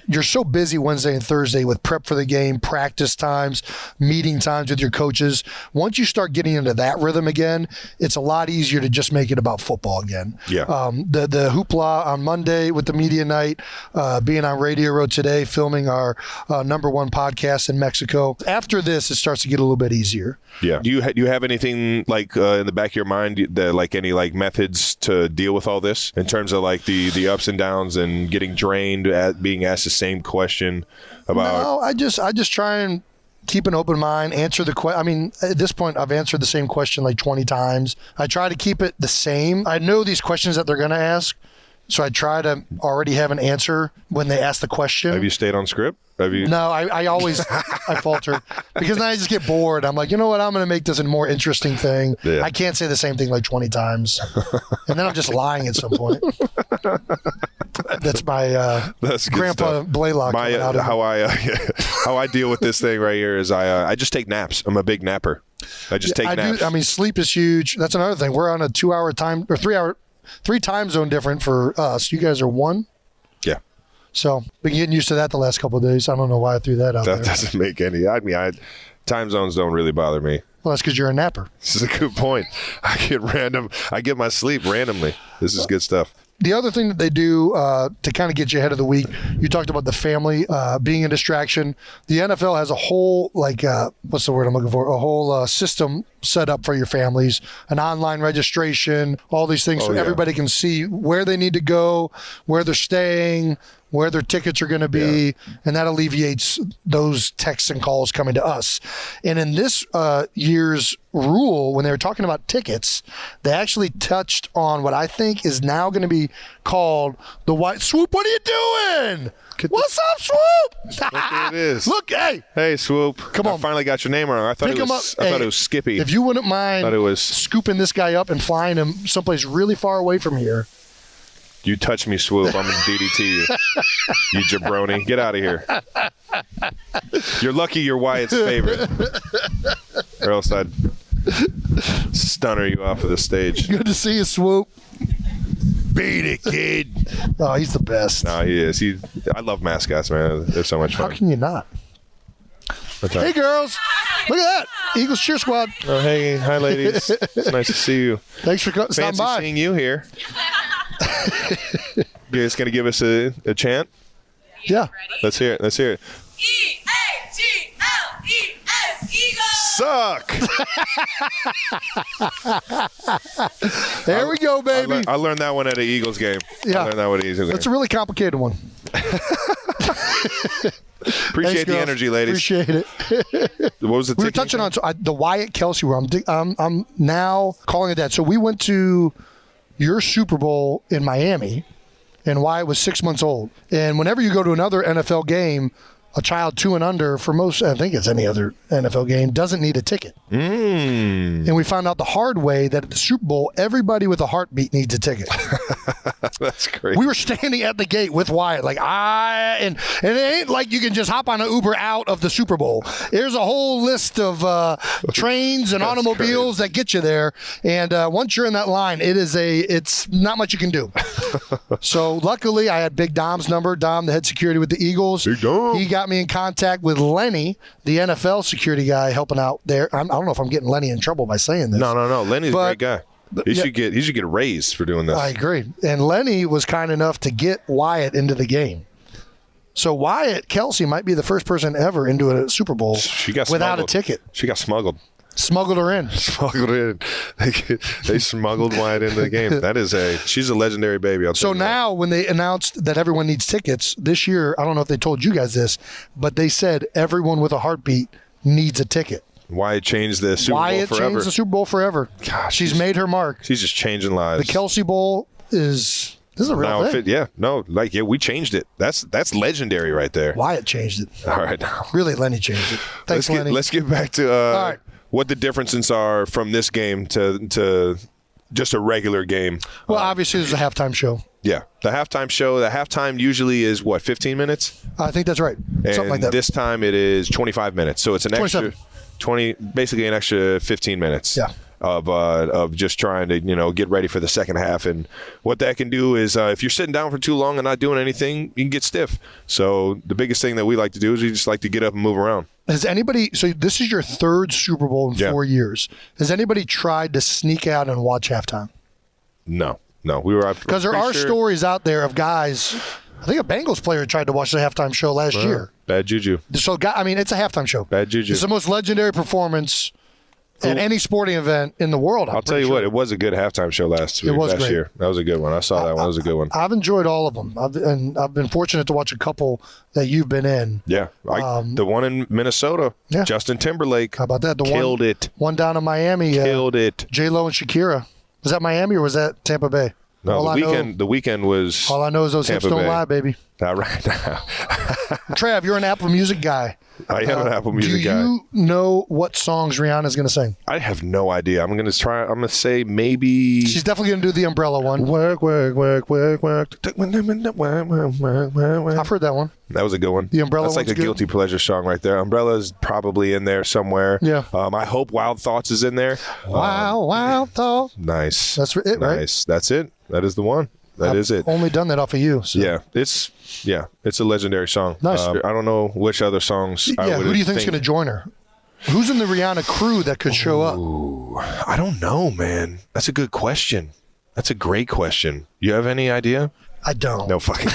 you're so busy Wednesday and Thursday with prep for the game, practice times, meeting times with your coaches. Once you start getting into that rhythm again, it's a lot easier to just make it about football again. Yeah. The hoopla on Monday with the media night, being on Radio Row today, filming our #1 podcast in Mexico. After this, it starts to get a little bit easier. Yeah. Do you have anything like in the back of your mind that like any like methods to deal with all this in terms of like the ups and downs and getting drained at being asked the same question about? No, I just try and keep an open mind, answer the question. I mean, at this point, I've answered the same question like 20 times. I try to keep it the same. I know these questions that they're going to ask, so I try to already have an answer when they ask the question. Have you stayed on script? No, I always I falter because then I just get bored. I'm like, you know what? I'm going to make this a more interesting thing. Yeah. I can't say the same thing like 20 times, and then I'm just lying at some point. That's my That's Grandpa Blaylock. How I deal with this thing right here is I just take naps. I'm a big napper. I just take naps. I mean, sleep is huge. That's another thing. We're on a 2-hour time or 3 time zone different for us. You guys are 1. Yeah. So been getting used to that the last couple of days. I don't know why I threw that out there. That doesn't make any. I mean, time zones don't really bother me. Well, that's because you're a napper. This is a good point. I get my sleep randomly. This is good stuff. The other thing that they do to kind of get you ahead of the week, you talked about the family being a distraction. The NFL has a whole, what's the word I'm looking for? A whole system set up for your families, an online registration, all these things, everybody can see where they need to go, where they're staying, where their tickets are going to be, and that alleviates those texts and calls coming to us. And in this year's rule, when they were talking about tickets, they actually touched on what I think is now going to be called the white swoop. What are you doing? What's up, Swoop? Look who it is. Look, hey, Swoop. Come on. I finally got your name wrong. I thought it was Skippy. If you wouldn't mind scooping this guy up and flying him someplace really far away from here. You touch me, Swoop, I'm going to DDT you. You jabroni. Get out of here. You're lucky you're Wyatt's favorite. Or else I'd stunner you off of the stage. Good to see you, Swoop. Beat it, kid. Oh, he's the best. No, he is. I love mascots, man. They're so much fun. How can you not? Hey, girls. Look at that. Eagles cheer squad. Oh, hey. Hi, ladies. It's nice to see you. Thanks for stopping by. Fancy seeing you here. You guys going to give us a chant? Yeah. Let's hear it. E-A-G-L-E-S, Eagles. Suck. There we go, baby. I learned that one at an Eagles game. Yeah. I learned that one at an Eagles game. That's a really complicated one. Appreciate the energy, ladies. Appreciate it. What was the We were touching on the Wyatt Kelce where I'm now calling it that. So we went to your Super Bowl in Miami, and Wyatt was 6 months old. And whenever you go to another NFL game, a child 2 and under, for most, I think it's any other NFL game, doesn't need a ticket. And we found out the hard way that at the Super Bowl, everybody with a heartbeat needs a ticket. That's great. We were standing at the gate with Wyatt, and it ain't like you can just hop on an Uber out of the Super Bowl. There's a whole list of trains and automobiles that get you there, and once you're in that line, it's not much you can do. So luckily, I had Big Dom's number. Dom, the head security with the Eagles. Big Dom. He got me in contact with Lenny, the NFL security guy helping out there. I don't know if I'm getting Lenny in trouble by saying this. No. Lenny's a great guy. He should get a raise for doing this. I agree. And Lenny was kind enough to get Wyatt into the game. So Wyatt, Kelce might be the first person ever into a Super Bowl without a ticket. She got smuggled. Smuggled her in. Smuggled in. They smuggled Wyatt into the game. She's a legendary baby. So now when they announced that everyone needs tickets this year, I don't know if they told you guys this, but they said everyone with a heartbeat needs a ticket. Wyatt changed the Super Bowl forever. Wyatt changed the Super Bowl forever. Gosh, she's made her mark. She's just changing lives. The Kelce Bowl is a real thing. We changed it. That's legendary right there. Wyatt changed it. All right. Really, Lenny changed it. Thanks, Lenny. Let's get back to what the differences are from this game to just a regular game. Well, obviously, there's a halftime show. Yeah, the halftime show. The halftime usually is 15 minutes? I think that's right. Something like that. This time it is 25 minutes. So it's an 27. extra 20, basically an extra 15 minutes. Yeah. Of just trying to get ready for the second half. And what that can do is if you're sitting down for too long and not doing anything, you can get stiff. So the biggest thing that we like to do is we just like to get up and move around. Has anybody, so this is your third Super Bowl in 4 years. Has anybody tried to sneak out and watch halftime? No. We were, because there are stories out there of guys. I think a Bengals player tried to watch the halftime show last year. Bad juju. So, it's a halftime show. Bad juju. It's the most legendary performance at any sporting event in the world. I'll tell you what, it was a good halftime show last year. That was a good one. I saw that one. It was a good one. I've enjoyed all of them. I've been fortunate to watch a couple that you've been in. Yeah. The one in Minnesota, Justin Timberlake. How about that? Killed it. One down in Miami. Killed it. J-Lo and Shakira. Was that Miami or was that Tampa Bay? No, the weekend was all I know is those hips don't lie, baby. Not right now. Trav, you're an Apple Music guy. I am an Apple Music guy. Do you know what songs Rihanna's going to sing? I have no idea. I'm going to say maybe. She's definitely going to do the Umbrella one. Work, work, work, work, work. I've heard that one. That was a good one. The Umbrella That's like a guilty pleasure song right there. Umbrella's probably in there somewhere. Yeah. I hope Wild Thoughts is in there. Wild Thoughts. Nice. That's it, right? Nice. That's it. That is the one. That is it. Only done that off of you. So. Yeah, it's a legendary song. Nice. I don't know which other songs. Who do you think's going to join her? Who's in the Rihanna crew that could show up? I don't know, man. That's a good question. That's a great question. You have any idea? I don't. No fucking.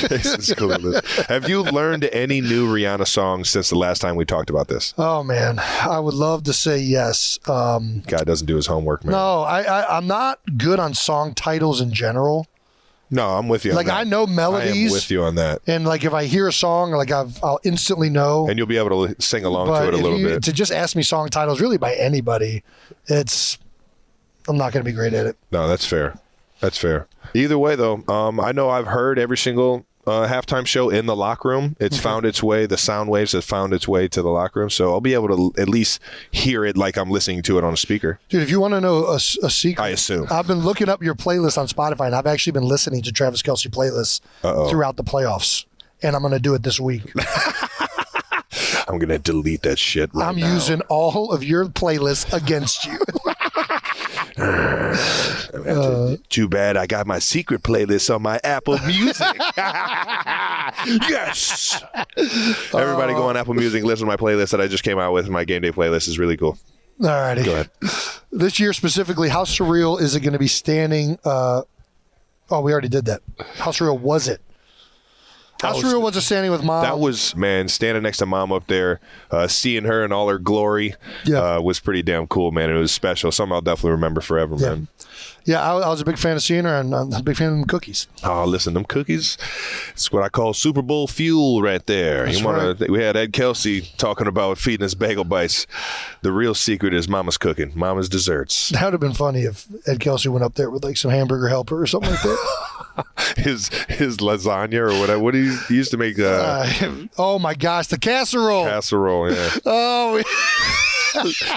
Jason's clueless. Have you learned any new Rihanna songs since the last time we talked about this? Oh, man. I would love to say yes. Guy doesn't do his homework, man. No, I'm not good on song titles in general. No, I'm with you on that. I know melodies. I am with you on that. And if I hear a song, I'll instantly know. And you'll be able to sing along to it a little bit. To just ask me song titles really by anybody, I'm not going to be great at it. No, that's fair. That's fair. Either way, though, I know I've heard every single halftime show in the locker room. It's found its way. The sound waves have found its way to the locker room. So I'll be able to at least hear it like I'm listening to it on a speaker. Dude, if you want to know a secret, I assume. I've been looking up your playlist on Spotify, and I've actually been listening to Travis Kelce playlists throughout the playoffs. And I'm going to do it this week. I'm going to delete that shit right now. I'm using all of your playlists against you. Too bad I got my secret playlist on my Apple Music. Yes. Everybody go on Apple Music, listen to my playlist that I just came out with. My game day playlist is really cool. All righty. Go ahead. This year specifically, how surreal is it going to be standing? We already did that. How surreal was it? How surreal was it standing with Mom? That was, man, standing next to Mom up there, seeing her in all her glory was pretty damn cool, man. It was special. Something I'll definitely remember forever, man. Yeah, I was a big fan of seeing her, and I'm a big fan of them cookies. Oh, listen, them cookies, it's what I call Super Bowl fuel right there. We had Ed Kelce talking about feeding us bagel bites. The real secret is Mama's cooking, Mama's desserts. That would have been funny if Ed Kelce went up there with like some hamburger helper or something like that. his lasagna or whatever. What he used to make? Oh my gosh, the casserole. Casserole, yeah. Oh.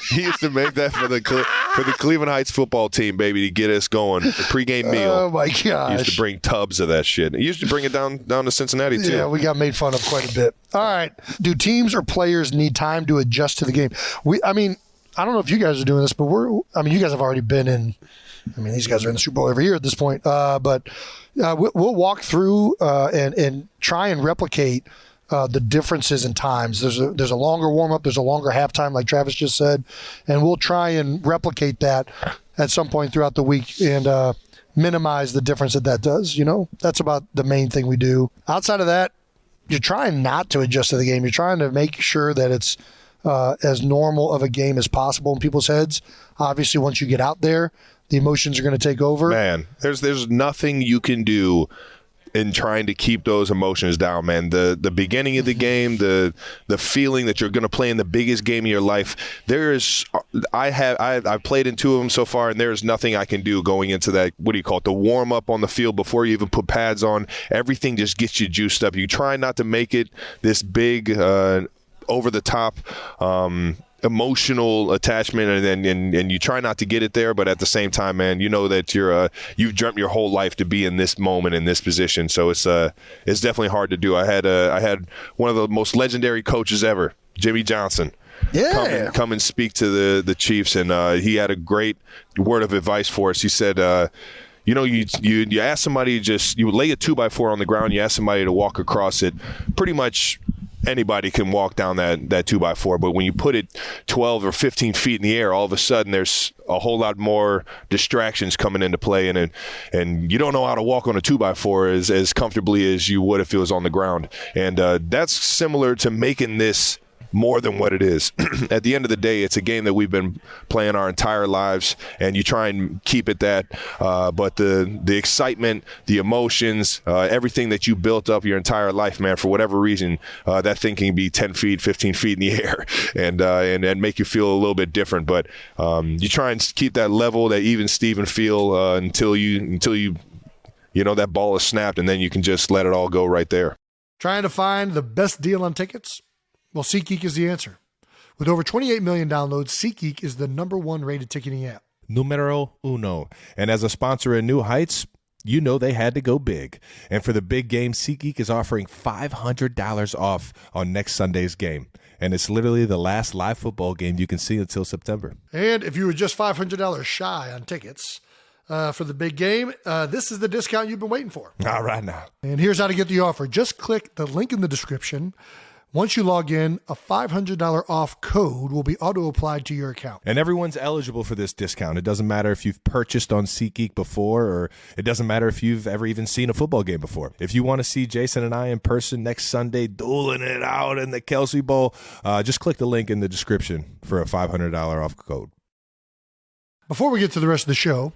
He used to make that for the Cleveland Heights football team, baby, to get us going. The pregame meal. Oh my gosh! He used to bring tubs of that shit. He used to bring it down to Cincinnati too. Yeah, we got made fun of quite a bit. All right, do teams or players need time to adjust to the game? I don't know if you guys are doing this, but you guys have already been in. These guys are in the Super Bowl every year at this point. But we'll walk through and try and replicate the differences in times. There's a longer warm-up, there's a longer halftime, like Travis just said, and we'll try and replicate that at some point throughout the week and minimize the difference that does. That's about the main thing we do. Outside of that, you're trying not to adjust to the game. You're trying to make sure that it's as normal of a game as possible in people's heads. Obviously, once you get out there, the emotions are going to take over. Man, there's nothing you can do in trying to keep those emotions down, man. The beginning of the game, the feeling that you're going to play in the biggest game of your life. I've played in 2 of them so far, and there's nothing I can do going into that. What do you call it? The warm up on the field before you even put pads on. Everything just gets you juiced up. You try not to make it this big, over the top. Emotional attachment, and you try not to get it there, but at the same time, man, you know that you've dreamt your whole life to be in this moment, in this position. So it's definitely hard to do. I had one of the most legendary coaches ever, Jimmy Johnson. Yeah. Come and speak to the Chiefs, and he had a great word of advice for us. He said, you ask somebody, you lay a 2x4 on the ground, you ask somebody to walk across it, pretty much anybody can walk down that 2x4, but when you put it 12 or 15 feet in the air, all of a sudden there's a whole lot more distractions coming into play, and you don't know how to walk on a 2x4 as comfortably as you would if it was on the ground. And that's similar to making this more than what it is. At the end of the day, it's a game that we've been playing our entire lives, and you try and keep it that. But the excitement, the emotions, everything that you built up your entire life, man, for whatever reason, that thing can be 10 feet, 15 feet in the air and make you feel a little bit different. But you try and keep that level, that even Steven feel until you that ball is snapped, and then you can just let it all go right there. Trying to find the best deal on tickets? Well, SeatGeek is the answer. With over 28 million downloads, SeatGeek is the #1 rated ticketing app. Numero uno. And as a sponsor of New Heights, you know they had to go big. And for the big game, SeatGeek is offering $500 off on next Sunday's game. And it's literally the last live football game you can see until September. And if you were just $500 shy on tickets for the big game, this is the discount you've been waiting for. All right now. And here's how to get the offer. Just click the link in the description. Once you log in, a $500 off code will be auto-applied to your account. And everyone's eligible for this discount. It doesn't matter if you've purchased on SeatGeek before, or it doesn't matter if you've ever even seen a football game before. If you want to see Jason and I in person next Sunday, dueling it out in the Kelce Bowl, just click the link in the description for a $500 off code. Before we get to the rest of the show,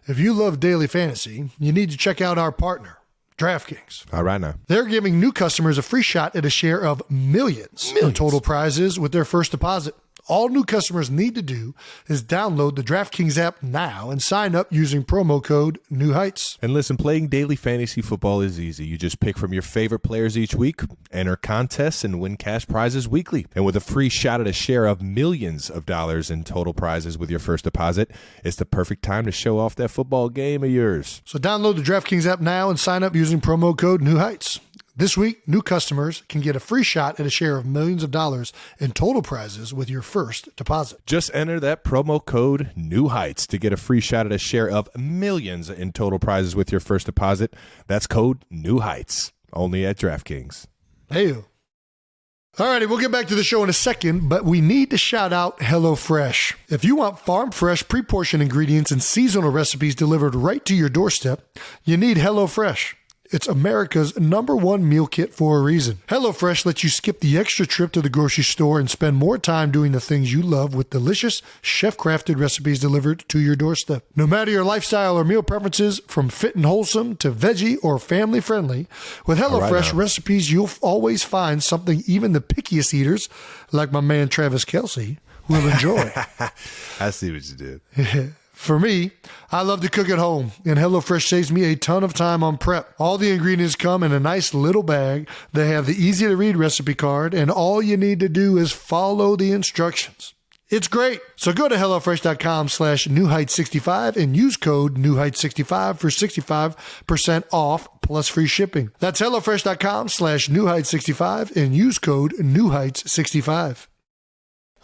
if you love daily fantasy, you need to check out our partner, DraftKings. All right now. They're giving new customers a free shot at a share of millions in total prizes with their first deposit. All new customers need to do is download the DraftKings app now and sign up using promo code New Heights. And listen, playing daily fantasy football is easy. You just pick from your favorite players each week, enter contests, and win cash prizes weekly. And with a free shot at a share of millions of dollars in total prizes with your first deposit, it's the perfect time to show off that football game of yours. So download the DraftKings app now and sign up using promo code New Heights. This week, new customers can get a free shot at a share of millions of dollars in total prizes with your first deposit. Just enter that promo code New Heights to get a free shot at a share of millions in total prizes with your first deposit. That's code New Heights, only at DraftKings. Hey. All righty, we'll get back to the show in a second, but we need to shout out HelloFresh. If you want farm-fresh, pre-portioned ingredients and seasonal recipes delivered right to your doorstep, you need HelloFresh. It's America's #1 meal kit for a reason. HelloFresh lets you skip the extra trip to the grocery store and spend more time doing the things you love with delicious, chef-crafted recipes delivered to your doorstep. No matter your lifestyle or meal preferences, from fit and wholesome to veggie or family-friendly, with HelloFresh recipes, you'll always find something even the pickiest eaters, like my man Travis Kelce, will enjoy. I see what you did. For me, I love to cook at home, and HelloFresh saves me a ton of time on prep. All the ingredients come in a nice little bag. They have the easy-to-read recipe card, and all you need to do is follow the instructions. It's great. So go to HelloFresh.com/NewHeights65 and use code NewHeights65 for 65% off plus free shipping. That's HelloFresh.com/NewHeights65 and use code NewHeights65.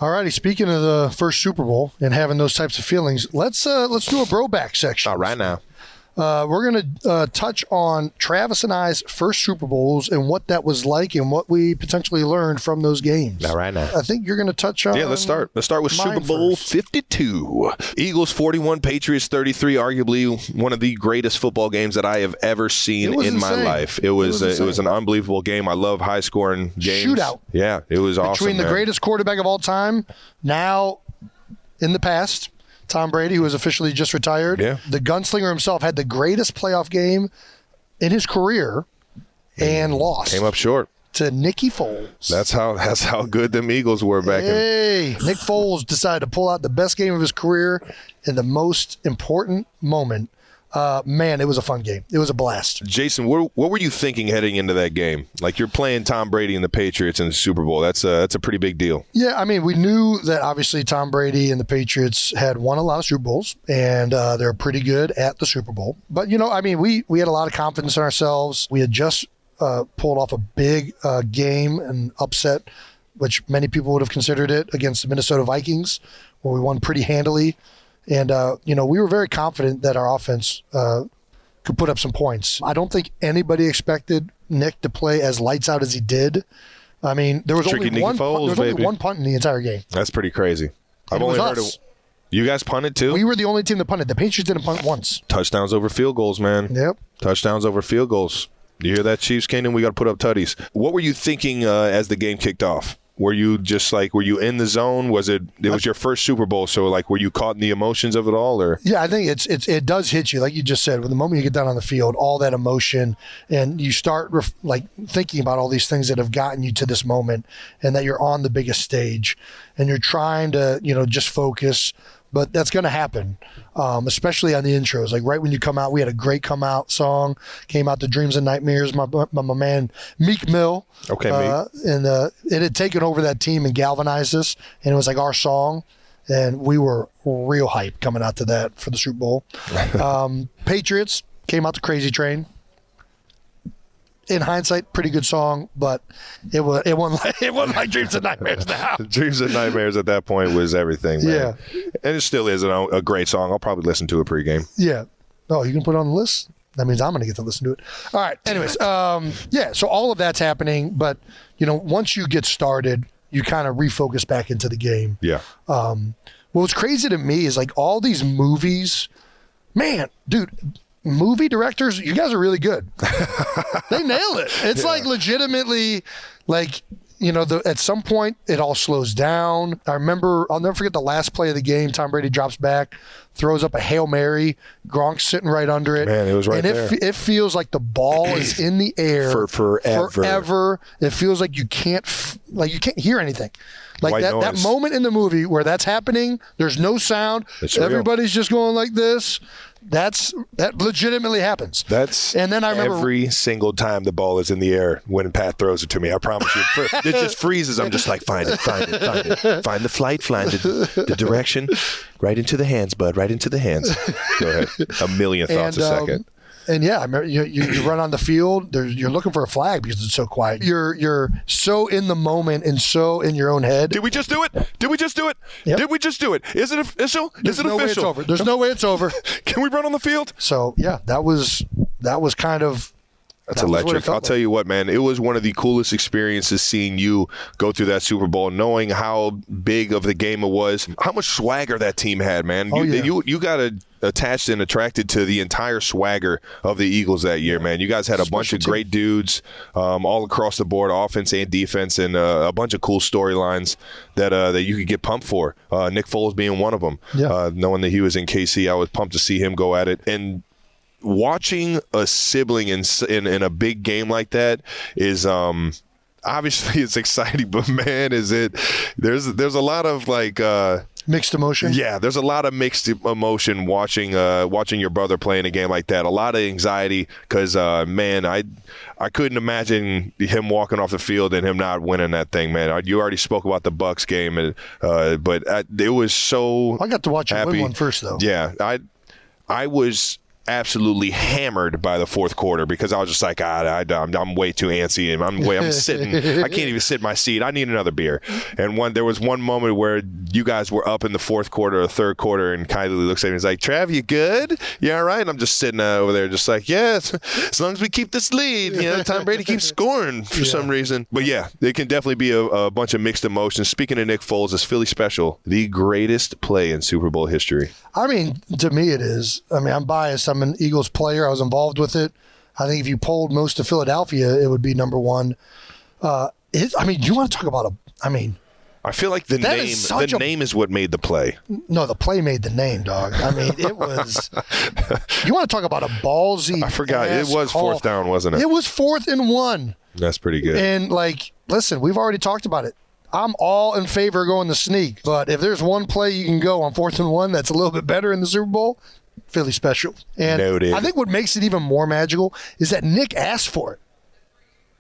Alrighty, speaking of the first Super Bowl and having those types of feelings, let's do a throwback section. All right now. We're going to touch on Travis and I's first Super Bowls and what that was like and what we potentially learned from those games. All right now. I think you're going to touch on... Yeah, let's start. Let's start with Super Bowl 52. Eagles 41, Patriots 33, arguably one of the greatest football games that I have ever seen in my life. It was an unbelievable game. I love high-scoring games. Shootout. Yeah, it was awesome. Between the greatest quarterback of all time, now in the past... Tom Brady, who was officially just retired. Yeah. The gunslinger himself had the greatest playoff game in his career and lost. Came up short. To Nicky Foles. That's how good them Eagles were back in. Nick Foles decided to pull out the best game of his career in the most important moment. Man, it was a fun game. It was a blast. Jason, what were you thinking heading into that game? Like, you're playing Tom Brady and the Patriots in the Super Bowl. That's a pretty big deal. Yeah, I mean, we knew that obviously Tom Brady and the Patriots had won a lot of Super Bowls, and they're pretty good at the Super Bowl. But, you know, I mean, we had a lot of confidence in ourselves. We had just pulled off a big game and upset, which many people would have considered it, against the Minnesota Vikings, where we won pretty handily. And, you know, we were very confident that our offense could put up some points. I don't think anybody expected Nick to play as lights out as he did. I mean, there was only one punt in the entire game. That's pretty crazy. I've only heard it. You guys punted too? We were the only team that punted. The Patriots didn't punt once. Touchdowns over field goals, man. Yep. Touchdowns over field goals. You hear that, Chiefs Kingdom? We got to put up tutties. What were you thinking as the game kicked off? Were you just like, were you in the zone? Was it was your first Super Bowl, so like, were you caught in the emotions of it all, or? Yeah, I think it does hit you, like you just said. When the moment you get down on the field, all that emotion, and you start thinking about all these things that have gotten you to this moment, and that you're on the biggest stage, and you're trying to, you know, just focus. But that's going to happen, especially on the intros. Like right when you come out, we had a great come out song. Came out to Dreams and Nightmares. My man Meek Mill. Okay, Meek. And it had taken over that team and galvanized us. And it was like our song. And we were real hype coming out to that for the Super Bowl. Patriots came out to Crazy Train. In hindsight, pretty good song, but it wasn't like Dreams and Nightmares now. Dreams and Nightmares at that point was everything, man. Yeah. And it still is a great song. I'll probably listen to it pregame. Yeah. Oh, you can put it on the list? That means I'm going to get to listen to it. All right. Anyways, yeah, so all of that's happening, but, you know, once you get started, you kind of refocus back into the game. Yeah. What's crazy to me is like all these movies, man, dude, movie directors, you guys are really good. They nail it. It's like legitimately, like, you know, at some point it all slows down. I remember, I'll never forget the last play of the game. Tom Brady drops back, throws up a Hail Mary. Gronk's sitting right under it. Man, it was right there. And it feels like the ball is in the air for forever. It feels like you can't hear anything. Like that moment in the movie where that's happening, there's no sound. Everybody's just going like this. That legitimately happens. And then I remember every single time the ball is in the air when Pat throws it to me. I promise you, it just freezes. I'm just like, find it, find the flight, find the direction, right into the hands, bud, right into the hands. Go ahead. A million thoughts a second. And yeah, I remember you run on the field. You're looking for a flag because it's so quiet. You're so in the moment and so in your own head. Did we just do it? Yep. Did we just do it? Is it official? There's no way it's over. There's no way it's over. Can we run on the field? So yeah, that was kind of That's electric. I'll tell you what, man. It was one of the coolest experiences seeing you go through that Super Bowl, knowing how big of the game it was, how much swagger that team had, man. You got attached and attracted to the entire swagger of the Eagles that year, man. You guys had a bunch of great dudes all across the board, offense and defense, and a bunch of cool storylines that you could get pumped for. Nick Foles being one of them. Yeah. Knowing that he was in KC, I was pumped to see him go at it. And watching a sibling in a big game like that is obviously it's exciting, but man, there's a lot of mixed emotion. Yeah, there's a lot of mixed emotion watching your brother playing a game like that. A lot of anxiety because man, I couldn't imagine him walking off the field and him not winning that thing, man. You already spoke about the Bucs game, but it was so. I got to watch him win one first, though. Yeah, I was absolutely hammered by the fourth quarter because I was just like, I'm way too antsy and I'm sitting. I can't even sit in my seat. I need another beer. And there was one moment where you guys were up in the fourth quarter or third quarter, and Kylie looks at me and is like, Trav, you good? You all right? And I'm just sitting over there just like, yes, as long as we keep this lead. Tom Brady keeps scoring for some reason. But yeah, it can definitely be a bunch of mixed emotions. Speaking of Nick Foles, it's Philly special, the greatest play in Super Bowl history. I mean, to me it is. I mean, I'm biased. I'm an Eagles player. I was involved with it. I think if you polled most of Philadelphia, it would be number one. Do you want to talk about I feel like the name is what made the play. No, the play made the name, dog. I mean, it was. You want to talk about a ballsy? I forgot. It was call. Fourth down, wasn't it? It was 4th and 1. That's pretty good. And listen, we've already talked about it. I'm all in favor of going the sneak, but if there's one play you can go on 4th and 1 that's a little bit better in the Super Bowl, Philly special. And noted. I think what makes it even more magical is that Nick asked for it.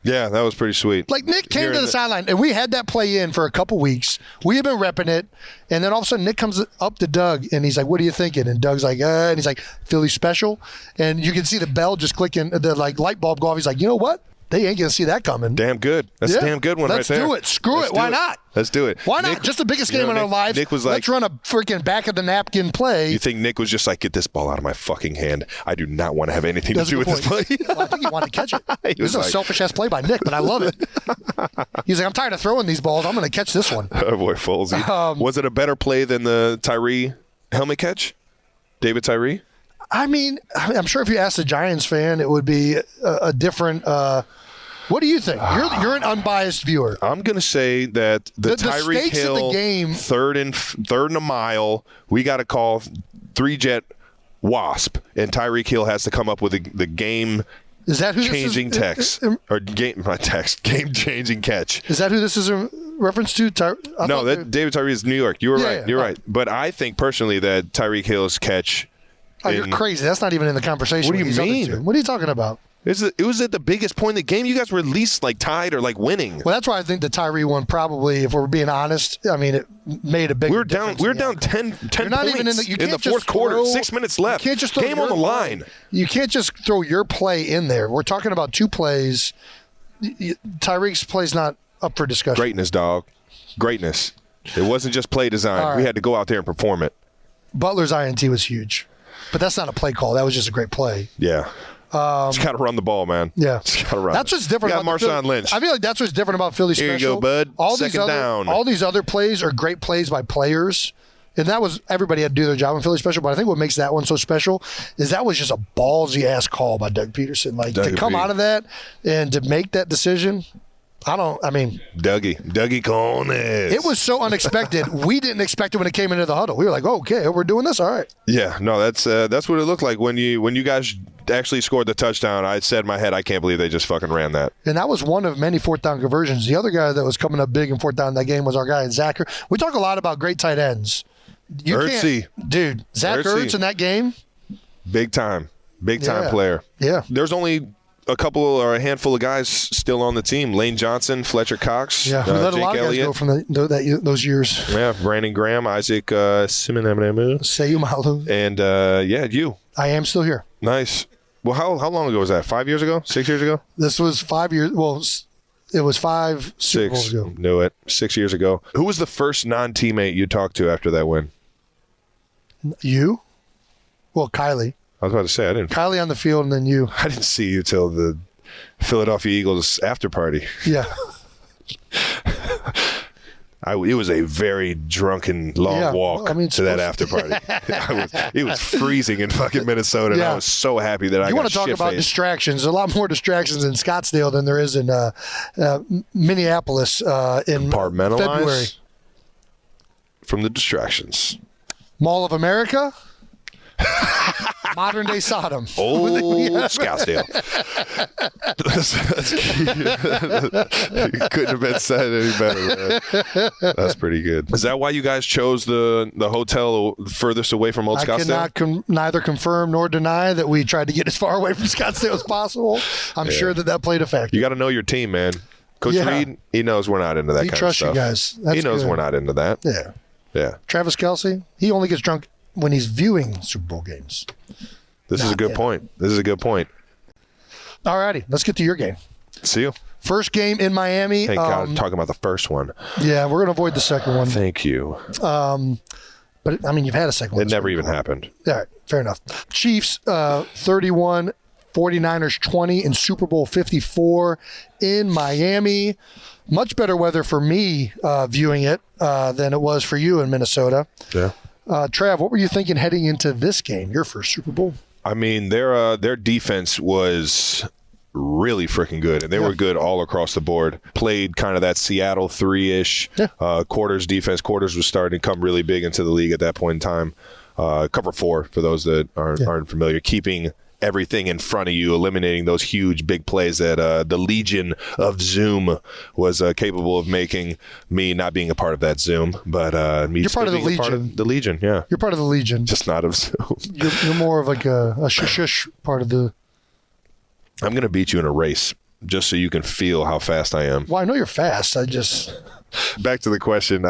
Yeah, that was pretty sweet. Nick came to the sideline, and we had that play in for a couple weeks. We had been repping it, and then all of a sudden Nick comes up to Doug, and he's like, what are you thinking? And Doug's like, and he's like, Philly special. And you can see the bell just clicking, the light bulb go off. He's like, you know what? They ain't going to see that coming. Damn good. That's a damn good one right there. Let's do it. Screw it. Why not? Let's do it. Why not? Just the biggest game in our lives. Nick was like, let's run a freaking back of the napkin play. You think Nick was just like, get this ball out of my fucking hand. I do not want to have anything to do with this play. Well, I think he wanted to catch it. This is a selfish-ass play by Nick, but I love it. He's like, I'm tired of throwing these balls. I'm going to catch this one. Oh, boy, Folesy. Was it a better play than the Tyree helmet catch? David Tyree? I mean, I'm sure if you asked a Giants fan, it would be a different what do you think? You're an unbiased viewer. I'm going to say that the Tyreek Hill of the game, third and a mile, we got to call 3-jet wasp, and Tyreek Hill has to come up with the game. Is that who changing text or game changing catch? Is that who this is a reference to? No, David Tyree is New York. You were right. You're right. But I think personally that Tyreek Hill's catch. Oh, you're crazy. That's not even in the conversation. What do you mean? What are you talking about? It was at the biggest point in the game. You guys were at least tied or winning. Well, that's why I think the Tyree one probably, if we're being honest, I mean, it made a big difference. We were down 10 not points even in the fourth quarter. 6 minutes left. You can't just throw game on the line. You can't just throw your play in there. We're talking about two plays. Tyreek's play's not up for discussion. Greatness, dog. Greatness. It wasn't just play design. Right. We had to go out there and perform it. Butler's INT was huge. But that's not a play call. That was just a great play. Yeah. Just got to run the ball, man. Yeah. Just got to run. That's what's different about Marshawn Lynch. I feel like that's what's different about Philly special. Here you go, bud. Second down. All these other plays are great plays by players. And that was, everybody had to do their job in Philly special. But I think what makes that one so special is that was just a ballsy-ass call by Doug Peterson. To come out of that and to make that decision, Dougie Cones. It was so unexpected. We didn't expect it when it came into the huddle. We were like, okay, we're doing this? All right. Yeah, no, that's what it looked like when you guys actually scored the touchdown. I said in my head, I can't believe they just fucking ran that. And that was one of many fourth down conversions. The other guy that was coming up big in fourth down in that game was our guy, Zach. We talk a lot about great tight ends. Dude, Zach Ertz in that game. Big time player. Yeah. There's only a couple or a handful of guys still on the team. Lane Johnson, Fletcher Cox, we let a lot of guys go from those years. Yeah, Brandon Graham, Isaac Simonamamu, Sayumalu. And you. I am still here. Nice. Well, how long ago was that? 5 years ago? 6 years ago? This was 5 years. Well, it was 5 Super Bowls ago. Knew it. 6 years ago. Who was the first non-teammate you talked to after that win? You? Well, Kylie. I was about to say, I didn't. Kylie on the field and then you. I didn't see you till Philadelphia Eagles after party. Yeah. It was a very drunken, long walk to that after party. It was freezing in fucking Minnesota, and I was so happy that I got You want to talk about distractions. There's a lot more distractions in Scottsdale than there is in Minneapolis in February. From the distractions. Mall of America? Modern day Sodom. Old Scottsdale. Couldn't have been said any better, man. That's pretty good. Is that why you guys chose the hotel furthest away from Old Scottsdale? I cannot neither confirm nor deny that we tried to get as far away from Scottsdale as possible. I'm sure that played a factor. You got to know your team, man. Coach Reed, he knows we're not into that kind of stuff. He trusts you guys. He knows we're not into that. Yeah. Yeah. Travis Kelce, he only gets drunk when he's viewing Super Bowl games. This is a good point. This is a good point. All righty. Let's get to your game. See you. First game in Miami. Thank God I'm talking about the first one. Yeah, we're going to avoid the second one. Thank you. But, I mean, you've had a second one. It never even happened. All right. Fair enough. Chiefs 31, 49ers 20 in Super Bowl 54 in Miami. Much better weather for me viewing it than it was for you in Minnesota. Yeah. Trav, what were you thinking heading into this game, your first Super Bowl? I mean, their defense was really freaking good, and they were good all across the board. Played kind of that Seattle 3-ish quarters defense. Quarters was starting to come really big into the league at that point in time. Cover 4, for those that aren't familiar, keeping everything in front of you, eliminating those huge big plays that the Legion of Zoom was capable of making. Me not being a part of that Zoom, but me You're part of the Legion. Part of the Legion, yeah. You're part of the Legion. Just not of Zoom. You're more of like a shush part of the... I'm going to beat you in a race just so you can feel how fast I am. Well, I know you're fast. I just... Back to the question.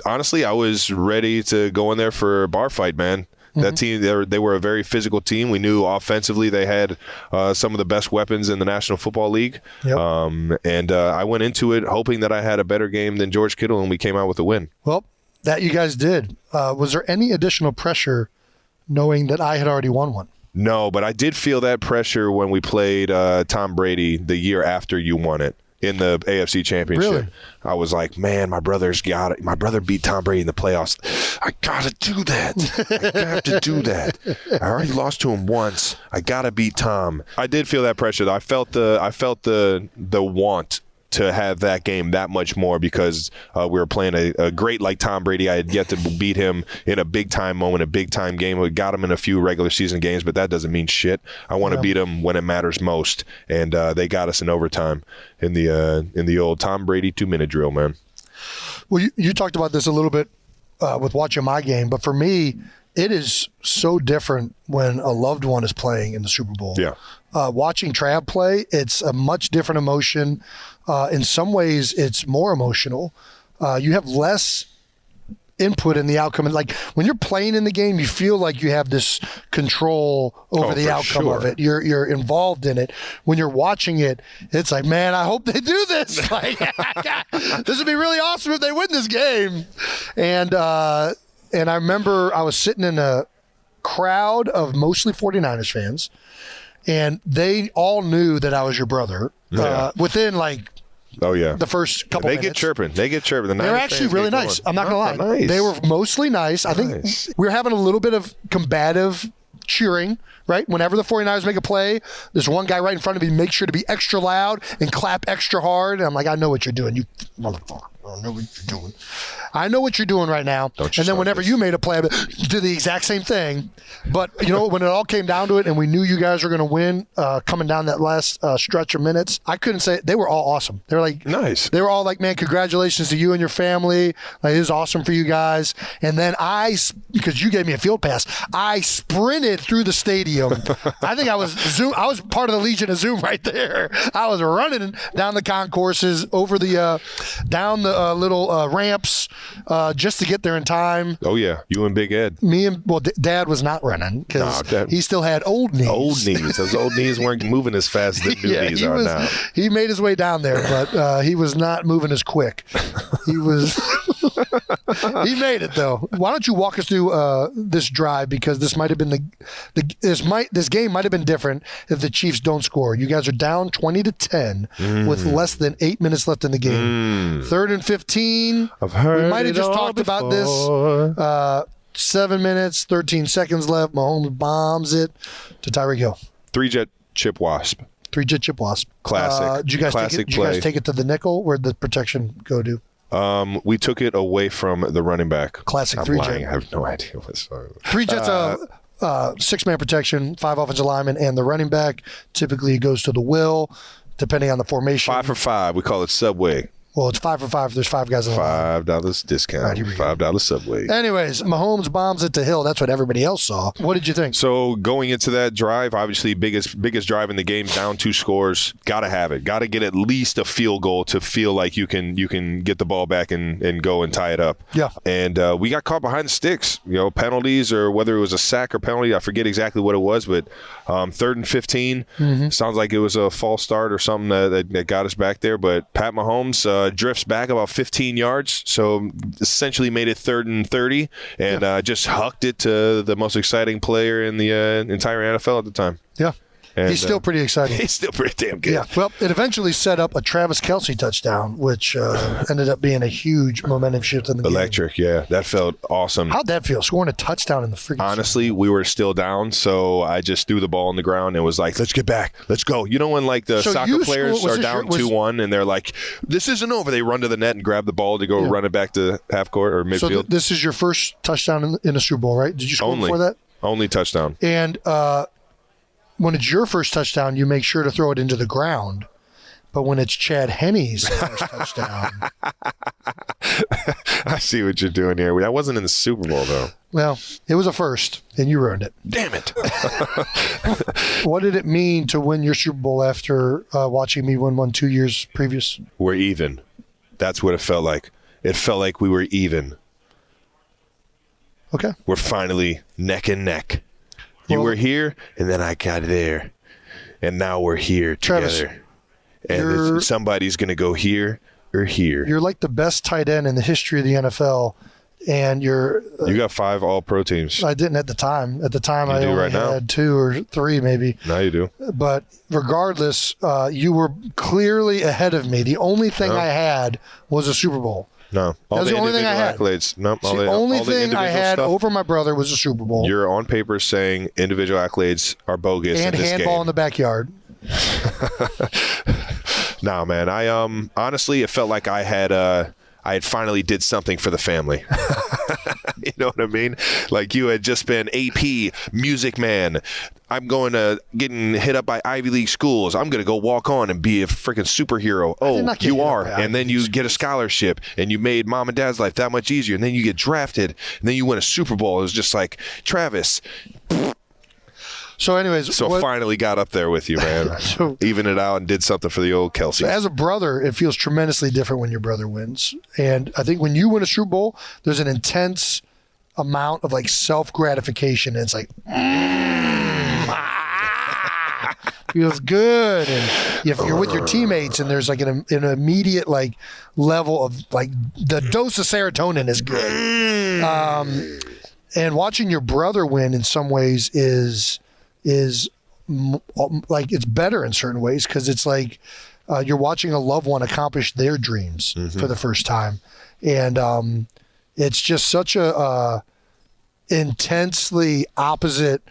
Honestly, I was ready to go in there for a bar fight, man. That team, they were a very physical team. We knew offensively they had some of the best weapons in the National Football League. Yep. I went into it hoping that I had a better game than George Kittle, and we came out with a win. Well, that you guys did. Was there any additional pressure knowing that I had already won one? No, but I did feel that pressure when we played Tom Brady the year after you won it. In the AFC Championship. Really? I was like, man, my brother's got it. My brother beat Tom Brady in the playoffs. I got to do that. I got to do that. I already lost to him once. I got to beat Tom. I did feel that pressure, though. I felt the want to have that game that much more because we were playing a great like Tom Brady. I had yet to beat him in a big-time moment, a big-time game. We got him in a few regular season games, but that doesn't mean shit. I want to beat him when it matters most, and they got us in overtime in the old Tom Brady 2-minute drill, man. Well, you talked about this a little bit with watching my game, but for me, it is so different when a loved one is playing in the Super Bowl. Yeah. Watching Trav play, it's a much different emotion. In some ways, it's more emotional. You have less input in the outcome. And like when you're playing in the game, you feel like you have this control over the outcome of it. You're involved in it. When you're watching it, it's like, man, I hope they do this. Like, this would be really awesome if they win this game. And I remember I was sitting in a crowd of mostly 49ers fans, and they all knew that I was your brother within like the first couple minutes. They get chirping. They're actually really nice. I'm not going to lie. Nice. They were mostly nice. I think we were having a little bit of combative cheering, right? Whenever the 49ers make a play, there's one guy right in front of me, make sure to be extra loud and clap extra hard. And I'm like, I know what you're doing, you motherfucker. I know what you're doing. I know what you're doing right now. And then whenever you made a play, do the exact same thing. But, you know, when it all came down to it and we knew you guys were going to win coming down that last stretch of minutes, I couldn't say it. They were all awesome. They were like, nice. They were all like, man, congratulations to you and your family. Like, it was awesome for you guys. And then because you gave me a field pass, I sprinted through the stadium. I think I was part of the Legion of Zoom right there. I was running down the concourses, over the, down the little ramps, just to get there in time. Oh yeah, you and Big Ed. Dad was not running because he still had old knees. Old knees. Those old knees weren't moving as fast as the new knees are now. He made his way down there, but he was not moving as quick. He was. He made it though. Why don't you walk us through this drive, because this might have been this game might have been different if the Chiefs don't score. You guys are down 20-10 with less than 8 minutes left in the game. 3rd and 15. I've heard we might have it just all talked before. about this. 7 minutes, 13 seconds left. Mahomes bombs it to Tyreek Hill. 3-jet chip wasp. 3-jet chip wasp. Classic. Did you guys Classic did you guys take it to the nickel? Where'd the protection go to? We took it away from the running back. Classic I'm 3-jet. lying. I have no idea what's 3-jet's a 6-man protection, 5 offensive linemen, and the running back. Typically, it goes to the will, depending on the formation. 5 for 5. We call it Subway. Well, it's 5 for 5. There's 5 guys in the line. $5 discount. Right, here we go. $5 Subway. Anyways, Mahomes bombs it to Hill. That's what everybody else saw. What did you think? So going into that drive, obviously biggest drive in the game, down 2 scores. Got to have it. Got to get at least a field goal to feel like you can get the ball back and go and tie it up. Yeah. And we got caught behind the sticks. Penalties, or whether it was a sack or penalty, I forget exactly what it was, but 3rd and 15. Sounds like it was a false start or something that got us back there. But Pat Mahomes drifts back about 15 yards, so essentially made it 3rd and 30, and just hucked it to the most exciting player in the entire NFL at the time. Yeah. And, he's still pretty exciting. He's still pretty damn good. Yeah. Well, it eventually set up a Travis Kelce touchdown, which ended up being a huge momentum shift in the game. Electric, yeah. That felt awesome. How'd that feel, scoring a touchdown in the freaking Honestly, we were still down, so I just threw the ball on the ground and was like, let's get back. Let's go. You know when like the soccer players are down 2-1 and they're like, this isn't over. They run to the net and grab the ball to go run it back to half court or midfield. So this is your first touchdown in a Super Bowl, right? Did you score before that? Only touchdown. And when it's your first touchdown, you make sure to throw it into the ground. But when it's Chad Henne's first touchdown. I see what you're doing here. I wasn't in the Super Bowl, though. Well, it was a first, and you ruined it. Damn it. What did it mean to win your Super Bowl after watching me win one 2 years previous? We're even. That's what it felt like. It felt like we were even. Okay. We're finally neck and neck. You were here, and then I got there. And now we're here Travis, together. And somebody's going to go here or here. You're like the best tight end in the history of the NFL. And you got 5 all-pro teams. I didn't at the time. At the time, You I do only right now. had 2 or 3 maybe. Now you do. But regardless, you were clearly ahead of me. The only thing I had was a Super Bowl. No. That was the only thing I had. Accolades. Nope. The only thing I had over my brother was a Super Bowl. You're on paper saying individual accolades are bogus and in this handball game. in the backyard. No, man. I honestly, it felt like I had finally did something for the family. You know what I mean? Like you had just been AP, music man. I'm going to getting hit up by Ivy League schools. I'm going to go walk on and be a freaking superhero. Oh, you are. And then you get a scholarship and you made mom and dad's life that much easier. And then you get drafted and then you win a Super Bowl. It was just like, Travis. So anyways. Finally got up there with you, man. Even it out and did something for the old Kelce. So as a brother, it feels tremendously different when your brother wins. And I think when you win a Super Bowl, there's an intense amount of like self-gratification. And it's like, feels good. And you're with your teammates and there's like an immediate like level of like the dose of serotonin is good. And watching your brother win in some ways is like it's better in certain ways because it's like you're watching a loved one accomplish their dreams for the first time. And it's just such a intensely opposite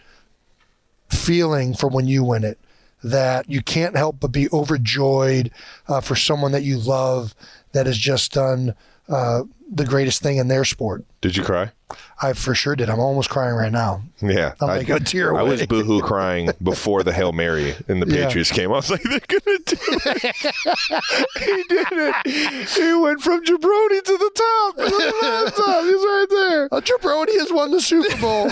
feeling from when you win it that you can't help but be overjoyed for someone that you love that has just done the greatest thing in their sport. Did you cry? I for sure did. I'm almost crying right now. Yeah. I'm like a tear away. I was boohoo crying before the Hail Mary and the Patriots came. I was like, they're going to do it. He did it. He went from jabroni to the top. He's right there. A jabroni has won the Super Bowl.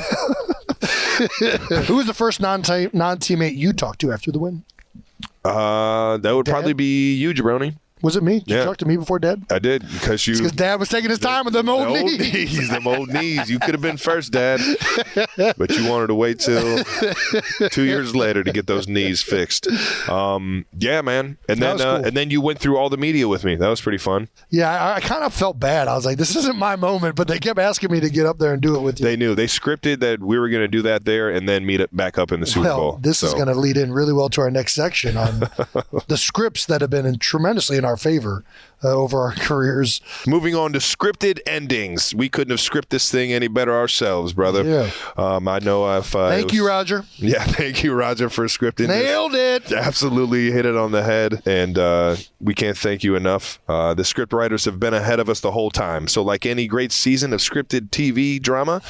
Who was the first non-teammate you talked to after the win? That would probably be you, jabroni. Was it me? Did you Yeah. talk to me before Dad? I did because Dad was taking his time with them old knees. Them old knees. You could have been first, Dad, but you wanted to wait till 2 years later to get those knees fixed. Yeah, man. And then cool. and then you went through all the media with me. That was pretty fun. Yeah, I kind of felt bad. I was like, this isn't my moment, but they kept asking me to get up there and do it with you. They knew. They scripted that we were going to do that there and then meet it back up in the Super Bowl. This is going to lead in really well to our next section on the scripts that have been tremendously in our favor over our careers. Moving on to scripted endings. We couldn't have scripted this thing any better ourselves, brother. Yeah. I know if Thank you, Roger. Yeah, thank you, Roger, for scripting. Nailed it. Absolutely hit it on the head, and we can't thank you enough. The script writers have been ahead of us the whole time. So like any great season of scripted TV drama,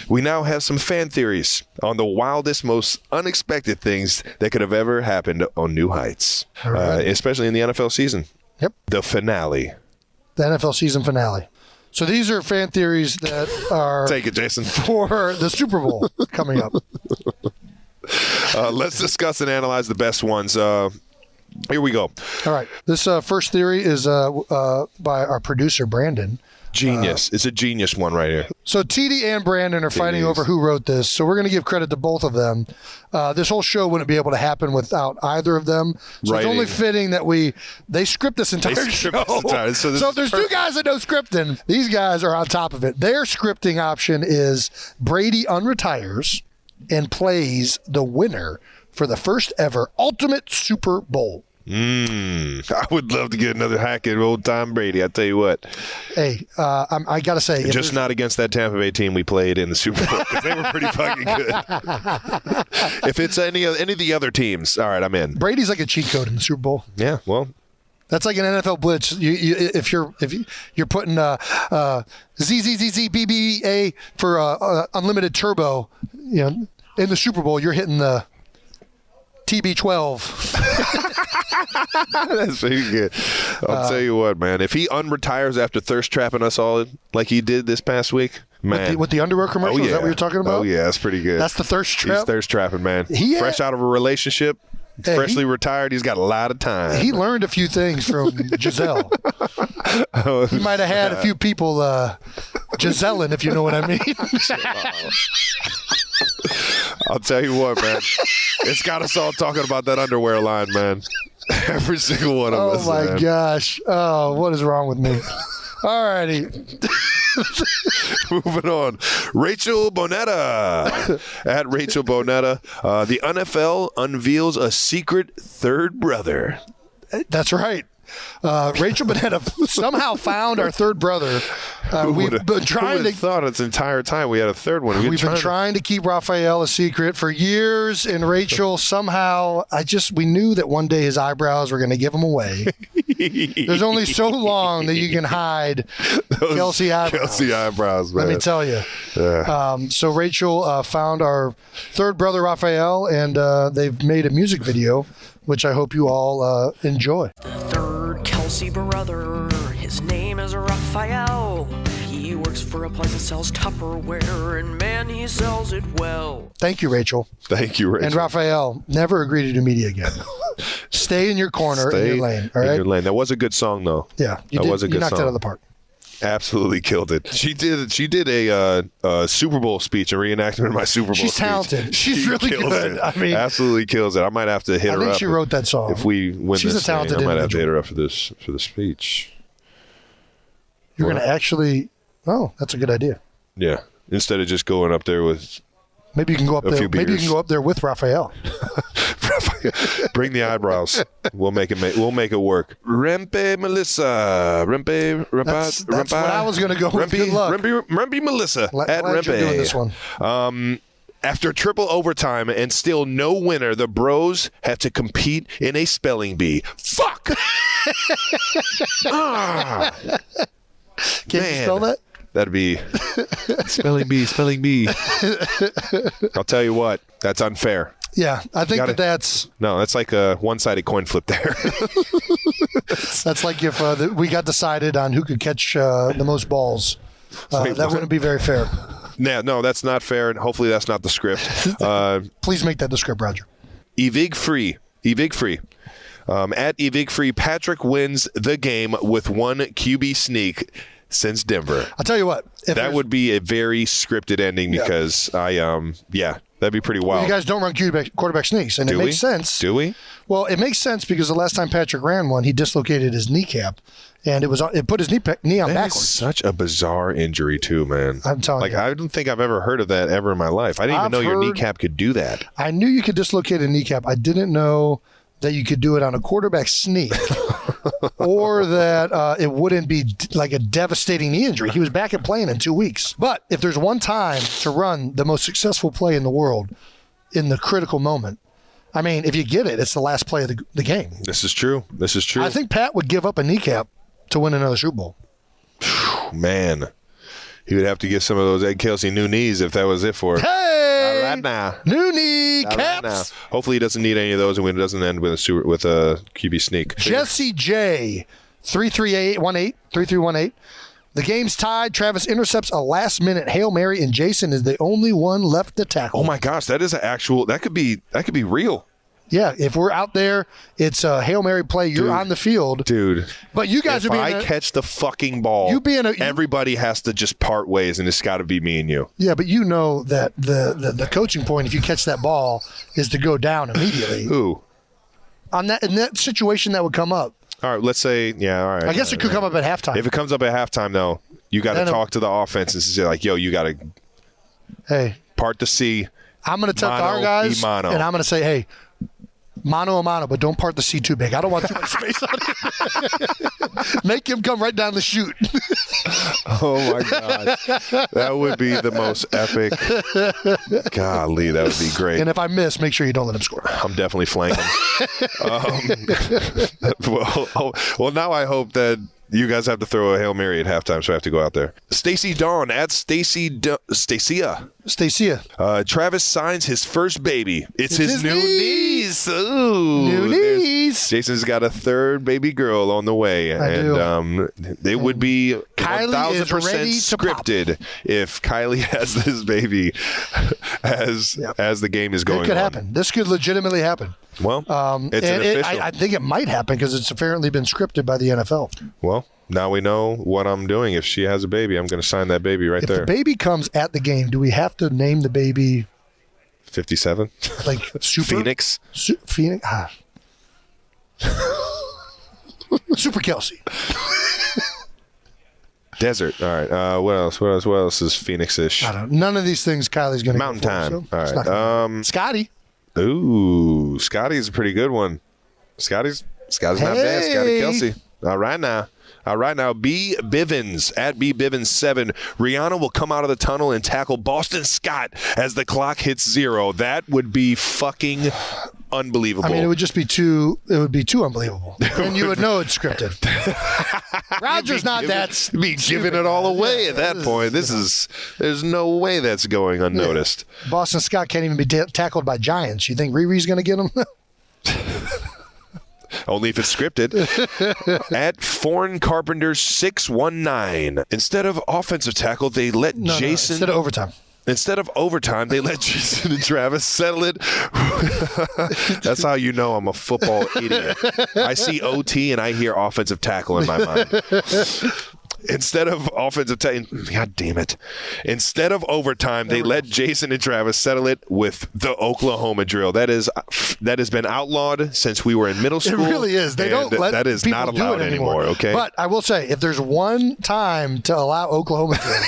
we now have some fan theories on the wildest, most unexpected things that could have ever happened on New Heights, especially in the NFL season. Yep. The finale. The NFL season finale. So these are fan theories that are Take it, Jason. for the Super Bowl coming up. Let's discuss and analyze the best ones. Here we go. All right. This first theory is by our producer, Brandon. Genius. It's a genius one right here. So TD and Brandon are fighting over who wrote this. So we're going to give credit to both of them. This whole show wouldn't be able to happen without either of them. So Writing. it's only fitting that they script this entire show. So if there's two guys that know scripting, these guys are on top of it. Their scripting option is Brady unretires and plays the winner for the first ever Ultimate Super Bowl. I would love to get another hack at old Tom Brady. I tell you what. Hey, I got to say. Just not against that Tampa Bay team we played in the Super Bowl because they were pretty fucking good. If it's any of the other teams, all right, I'm in. Brady's like a cheat code in the Super Bowl. Yeah, well. That's like an NFL blitz. If you're putting ZZZZBBA for unlimited turbo, in the Super Bowl, you're hitting the TB12. That's very good. I'll tell you what, man. If he unretires after thirst trapping us all like he did this past week, man. With the underwear commercial, is that what you're talking about? Oh, yeah, that's pretty good. That's the thirst trap? He's thirst trapping, man. Fresh out of a relationship, freshly retired, he's got a lot of time. He learned a few things from Giselle. He might have had a few people Giselling, if you know what I mean. I'll tell you what, man. It's got us all talking about that underwear line, man. Every single one of us. Oh, my man. gosh. Oh, what is wrong with me? All righty. Moving on. Rachel Bonetta. At Rachel Bonetta. The NFL unveils a secret third brother. That's right. Rachel Bonetta somehow found our third brother. We've been trying to thought its entire time we had a third one. We've been trying to keep Raphael a secret for years, and Rachel somehow we knew that one day his eyebrows were going to give him away. There's only so long that you can hide Kelce eyebrows. Kelce eyebrows, man. Let me tell you. So Rachel found our third brother Raphael, and they've made a music video, which I hope you all enjoy. Third Kelce brother, his name is Raphael. He works for a place that sells Tupperware, and man, he sells it well. Thank you, Rachel. Thank you, Rachel. And Raphael, never agree to do media again. Stay in your corner, in your lane. All right. In your lane. That was a good song, though. Yeah, that was a good knocked song. it out of the park. Absolutely killed it. She did a Super Bowl speech, a reenactment of my Super Bowl speech. She's talented. She's really good. It. I mean, absolutely kills it. I might have to hit her up. I think she wrote that song. If we win She's this a talented thing, I might individual. have to hit her up for the speech. You're going to actually... Oh, that's a good idea. Yeah. Instead of just going up there with... Maybe you can go up there. Maybe you can go up there with Raphael. Bring the eyebrows. We'll make it. We'll make it work. Rempe Melissa. That's what I was going to go with. Good luck. Rempe Melissa at Glad Rempe. you're doing this one. After triple overtime and still no winner, the Bros have to compete in a spelling bee. Fuck. Can you spell that? That'd be spelling bee. I'll tell you what, that's unfair. Yeah, I think that's... No, that's like a one-sided coin flip there. That's like if we got decided on who could catch the most balls. That wouldn't be very fair. No, that's not fair, and hopefully that's not the script. Please make that the script, Roger. Evig free. At Evigfree, Patrick wins the game with one QB sneak since Denver. I'll tell you what. That would be a very scripted ending because that'd be pretty wild. Well, you guys don't run quarterback sneaks, and it makes sense. Do we? Well, it makes sense because the last time Patrick ran one, he dislocated his kneecap, and it put his knee on backwards. Is such a bizarre injury, too, man. I'm telling you. I don't think I've ever heard of that ever in my life. I didn't even know your kneecap could do that. I knew you could dislocate a kneecap. I didn't know that you could do it on a quarterback sneak or that it wouldn't be like a devastating knee injury. He was back and playing in 2 weeks. But if there's one time to run the most successful play in the world in the critical moment, I mean, if you get it, it's the last play of the game. This is true. I think Pat would give up a kneecap to win another Super Bowl. Man, he would have to get some of those Ed Kelce new knees if that was it for him. Hey! All right now. New knee All caps. right now. Hopefully he doesn't need any of those and it doesn't end with a QB sneak. Jesse J, 3318. The game's tied. Travis intercepts a last-minute Hail Mary, and Jason is the only one left to tackle. Oh my gosh, that is that could be real. Yeah, if we're out there, it's a Hail Mary play. You're on the field. Dude. But you guys if are being I catch the fucking ball, everybody has to just part ways, and it's got to be me and you. Yeah, but you know that the coaching point, if you catch that ball, is to go down immediately. Who? In that situation, that would come up. All right, let's say, all right. I guess it could come up at halftime. If it comes up at halftime, though, you got to talk to the offense and say, like, yo, you got to part the C. I'm going to tell our guys, and I'm going to say, hey, mano a mano, but don't part the C too big. I don't want too much space on it. Make him come right down the chute. Oh, my God. That would be the most epic. Golly, that would be great. And if I miss, make sure you don't let him score. I'm definitely flanking. Well, now I hope that you guys have to throw a Hail Mary at halftime, so I have to go out there. Stacy Dawn at Stacia. Travis signs his first baby. It's his new niece. Ooh, new niece. Jason's got a third baby girl on the way. They would be 1,000% scripted if Kylie has this baby as the game is going on. It could happen. This could legitimately happen. Well, it's an official. I think it might happen because it's apparently been scripted by the NFL. Well, now we know what I'm doing. If she has a baby, I'm going to sign that baby there. If the baby comes at the game, do we have to name the baby 57? Like Super Phoenix? Phoenix? Super Kelce. Desert. All right. What else is Phoenix-ish? I don't know. None of these things Kylie's going to Mountain Time. So all right. Scotty. Ooh, Scotty's a pretty good one. Scotty's not bad. Scotty Kelce. All right now. B. Bivens at B. Bivens 7. Rihanna will come out of the tunnel and tackle Boston Scott as the clock hits 0. That would be fucking unbelievable. I mean, it would just be too unbelievable. And you would know it's scripted. Roger's not that. Be giving it all away at that point. There's no way that's going unnoticed. Yeah. Boston Scott can't even be tackled by Giants. You think Riri's going to get him? Only if it's scripted. At Foreign Carpenters 619. Instead of offensive tackle, they let Jason. Instead of overtime. Instead of overtime, they let Jason and Travis settle it. That's how you know I'm a football idiot. I see OT and I hear offensive tackle in my mind. Instead of offensive God damn it. Instead of overtime, they let Jason and Travis settle it with the Oklahoma drill. That has been outlawed since we were in middle school. It really is. They don't let that is people not allowed do it anymore, okay? But I will say, if there's one time to allow Oklahoma drill,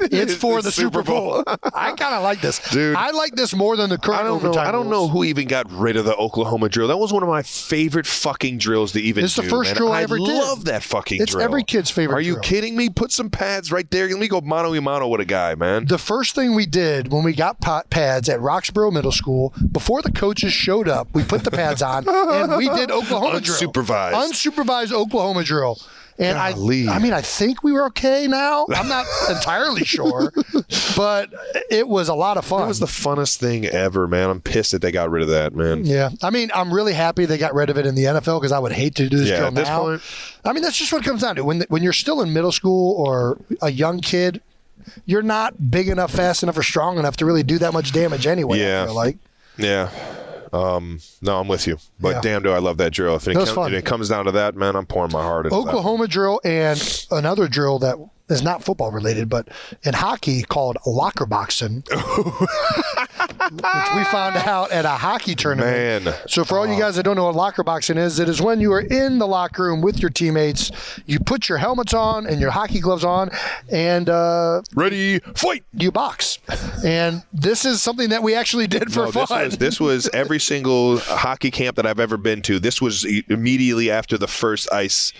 it's for the Super Bowl. I kind of like this. Dude, I like this more than the current overtime I don't know who even got rid of the Oklahoma drill. That was one of my favorite fucking drills to even do. It's the first drill I ever did. I love that fucking drill. It's every kid's favorite drill. Are you kidding me? Put some pads right there. Let me go mano a mano with a guy, man. The first thing we did when we got pads at Roxborough Middle School, before the coaches showed up, we put the pads on and we did Oklahoma drill. Unsupervised Oklahoma drill. And I mean, I think we were okay now. I'm not entirely sure, but it was a lot of fun. It was the funnest thing ever, man. I'm pissed that they got rid of that, man. Yeah. I mean, I'm really happy they got rid of it in the NFL because I would hate to do this drill at this now. point. I mean, that's just what it comes down to. When you're still in middle school or a young kid, you're not big enough, fast enough, or strong enough to really do that much damage anyway, I feel like. Yeah. No, I'm with you. But Yeah. damn, do I love that drill. If it comes down to that, man, I'm pouring my heart into Oklahoma drill and another drill that is not football related, but in hockey called locker boxing, which we found out at a hockey tournament. Man. So for all you guys that don't know what locker boxing is, it is when you are in the locker room with your teammates, you put your helmets on and your hockey gloves on, and ready, fight! You box. And this is something that we actually did for fun. This was every single hockey camp that I've ever been to. This was immediately after the first ice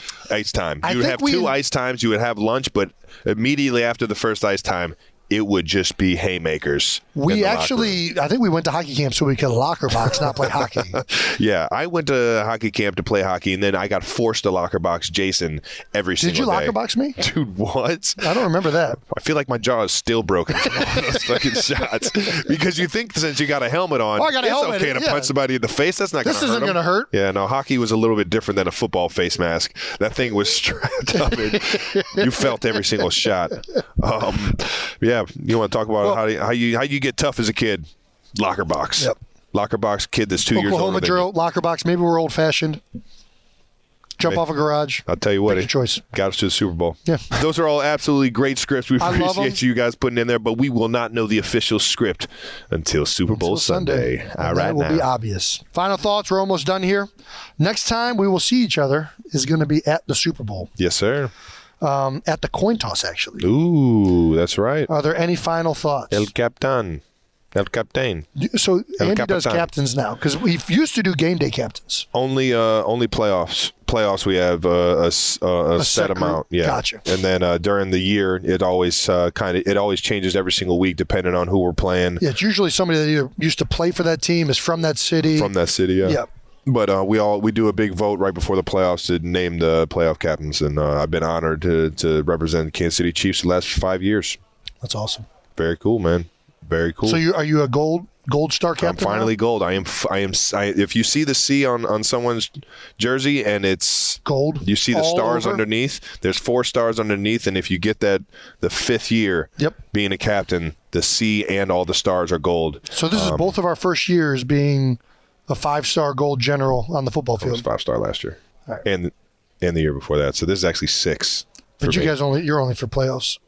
time. You would have two ice times. You would have lunch, but immediately after the first ice time, it would just be haymakers. We actually, I think we went to hockey camp so we could locker box, not play hockey. Yeah, I went to hockey camp to play hockey, and then I got forced to locker box Jason every single day. Did you locker box me? Dude, what? I don't remember that. I feel like my jaw is still broken from all those fucking shots. Because you think since you got a helmet on, it's okay to punch somebody in the face. That's not going to hurt. This isn't going to hurt. Yeah, no, hockey was a little bit different than a football face mask. That thing was strapped up, and you felt every single shot. Yeah, you want to talk about how you get tough as a kid? Locker box. Yep. Locker box kid that's 2 years old. Oklahoma drill, locker box. Maybe we're old fashioned. Jump off a garage. I'll tell you what, Take your choice. Got us to the Super Bowl. Yeah. Those are all absolutely great scripts. We I love appreciate you guys putting in there, but we will not know the official script until Super Bowl Sunday. All right, that will be obvious. Final thoughts. We're almost done here. Next time we will see each other is going to be at the Super Bowl. Yes, sir. At the coin toss, actually. Ooh, that's right. Are there any final thoughts? El Capitán. So Andy does captains now, because we used to do game day captains. Only playoffs. Playoffs we have a set amount. Yeah. Gotcha. And then during the year, it always changes every single week depending on who we're playing. Yeah, it's usually somebody that either used to play for that team, is from that city. Yeah. But we do a big vote right before the playoffs to name the playoff captains, and I've been honored to represent the Kansas City Chiefs the last 5 years. That's awesome. Very cool, man. Very cool. So are you a gold star captain? I'm finally gold. I am. If you see the C on someone's jersey and it's gold, you see the stars over? underneath. There's 4 stars underneath, and if you get that the 5th year, being a captain, the C and all the stars are gold. So this is both of our first years being a 5-star gold general on the football field. I was 5-star last year, right. and the year before that. So this is actually 6. But you guys you're only for playoffs.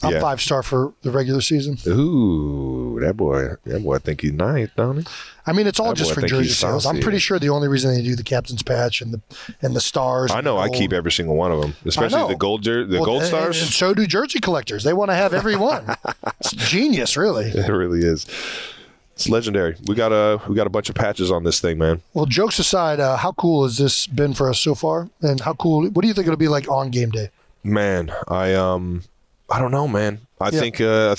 I'm 5-star for the regular season. Ooh, that boy, I think he's nice, don't he? I mean, it's all just for jersey sales. I'm pretty sure the only reason they do the captain's patch and the stars. I know. I keep every single one of them, especially the gold stars. And so do jersey collectors. They want to have every one. It's genius, really. It really is. It's legendary. We got a bunch of patches on this thing, man. Well, jokes aside, how cool has this been for us so far? And how cool? What do you think it'll be like on game day? Man, I don't know, man. I think a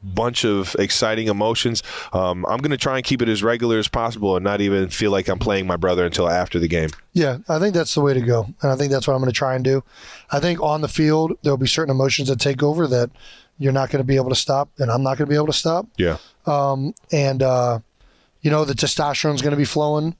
bunch of exciting emotions. I'm going to try and keep it as regular as possible and not even feel like I'm playing my brother until after the game. Yeah, I think that's the way to go. And I think that's what I'm going to try and do. I think on the field, there'll be certain emotions that take over that you're not going to be able to stop, and I'm not going to be able to stop. Yeah. The testosterone's going to be flowing.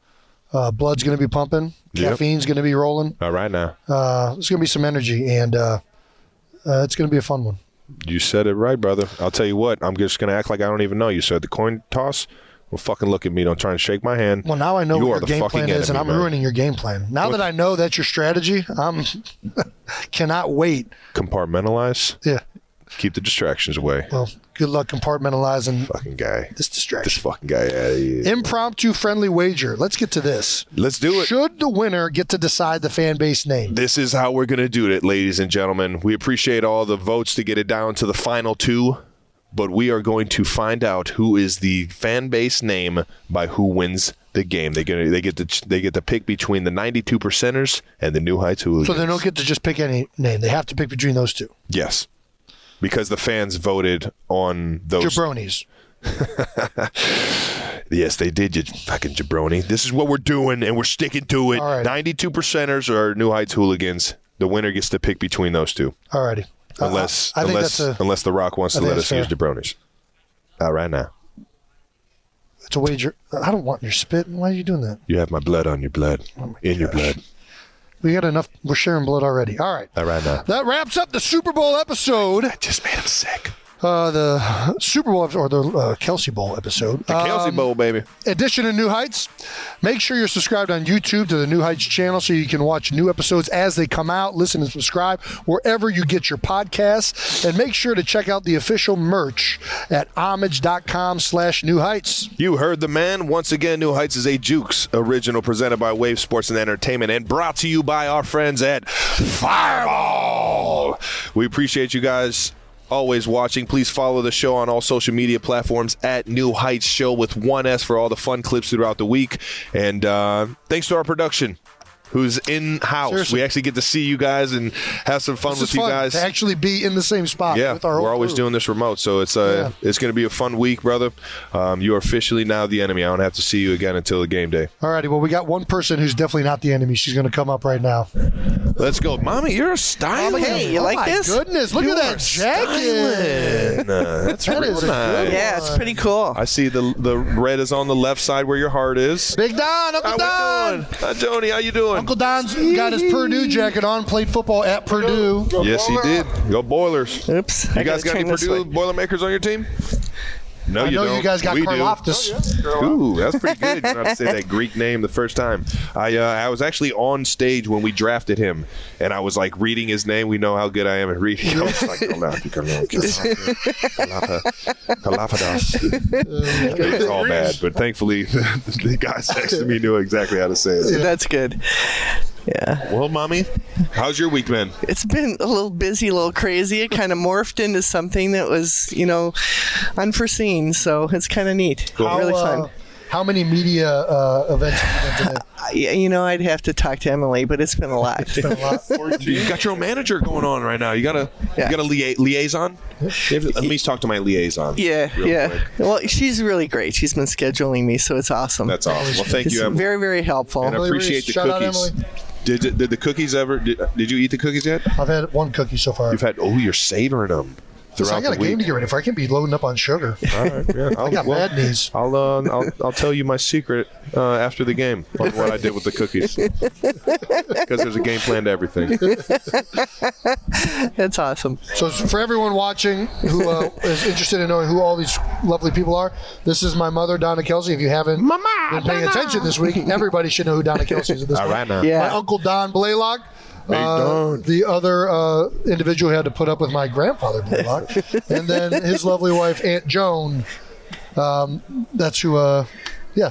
Blood's going to be pumping. Caffeine's going to be rolling. All right now. There's going to be some energy, and it's going to be a fun one. You said it right, brother. I'll tell you what. I'm just going to act like I don't even know. You said the coin toss? Well, fucking look at me. Don't try and shake my hand. Well, now I know what your game plan is, and I'm ruining your game plan. Now that I know that's your strategy, I'm cannot wait. Compartmentalize? Yeah. Keep the distractions away. Well, good luck compartmentalizing fucking guy. This distraction. This fucking guy. Impromptu friendly wager. Let's get to this. Let's do it. Should the winner get to decide the fan base name? This is how we're going to do it, ladies and gentlemen. We appreciate all the votes to get it down to the final 2, but we are going to find out who is the fan base name by who wins the game. They get to pick between the 92%ers and the New Heights Hooligans. So they don't get to just pick any name. They have to pick between those 2. Yes. Because the fans voted on those jabronis. Yes, they did, you fucking jabroni. This is what we're doing, and we're sticking to it. All right. 92%ers are New Heights Hooligans. The winner gets to pick between those 2. All righty. Unless The Rock wants to let us use jabronis. All right now. It's a wager. I don't want your spit. Why are you doing that? You have my blood on your blood. Your blood. We got enough. We're sharing blood already. All right. All right now. That wraps up the Super Bowl episode. I just made him sick. the Super Bowl or the Kelce Bowl episode. The Kelce Bowl, baby. Edition of New Heights. Make sure you're subscribed on YouTube to the New Heights channel so you can watch new episodes as they come out. Listen and subscribe wherever you get your podcasts. And make sure to check out the official merch at homage.com/New Heights. You heard the man. Once again, New Heights is a Jukes original presented by Wave Sports and Entertainment and brought to you by our friends at Fireball. We appreciate you guys always watching. Please follow the show on all social media platforms at New Heights Show with 1S for all the fun clips throughout the week. And thanks to our production, who's in-house. Seriously. We actually get to see you guys and have some fun with you guys. To actually be in the same spot with our whole we're always crew. doing this remote, so it's going to be a fun week, brother. You are officially now the enemy. I don't have to see you again until the game day. All righty, well, we got one person who's definitely not the enemy. She's going to come up right now. Let's go. Mommy, you're a styling. Hey, you like this? Goodness, look at that jacket. That's real is a nice. good Yeah, it's pretty cool. I see the red is on the left side where your heart is. Big Don, Uncle Don. How we doing? Hi, Joni. How you doing? Uncle Don's got his Purdue jacket on, played football at Purdue. Yes, he did. Go Boilers. Oops. You guys got any Purdue Boilermakers on your team? No, I know don't. you guys got We do. Karloftis. Ooh, that's pretty good. You know how to say that Greek name the first time. I was actually on stage when we drafted him, and I was like reading his name. We know how good I am at reading. I was like, it was all bad, but thankfully the guys next to me knew exactly how to say it. That's good. Yeah. Well, Mommy, how's your week been? It's been a little busy, a little crazy. It kind of morphed into something that was, unforeseen. So it's kind of neat. Cool. Really fun. How many media events have you been to? I'd have to talk to Emily, but it's been a lot. You got your own manager going on right now. You got a liaison? Let me talk to my liaison. Yeah. Quick. Well, she's really great. She's been scheduling me, so it's awesome. That's awesome. Well, thank you, Emily. Very, very helpful. And I appreciate the Shout out, cookies. Emily. Did the cookies ever? Did you eat the cookies yet? I've had one cookie so far. You've had. Oh, you're savoring them. Listen, I got a game to get ready for. I can't be loading up on sugar. All right, yeah. I got bad knees. I'll tell you my secret after the game on what I did with the cookies, because there's a game plan to everything. That's awesome. So for everyone watching who is interested in knowing who all these lovely people are, this is my mother, Donna Kelce. If you haven't been paying attention this week, everybody should know who Donna Kelce is at this point. All right now. Yeah. My uncle Don Blaylock. The other individual who had to put up with my grandfather Blaylock, and then his lovely wife Aunt Joan. That's who.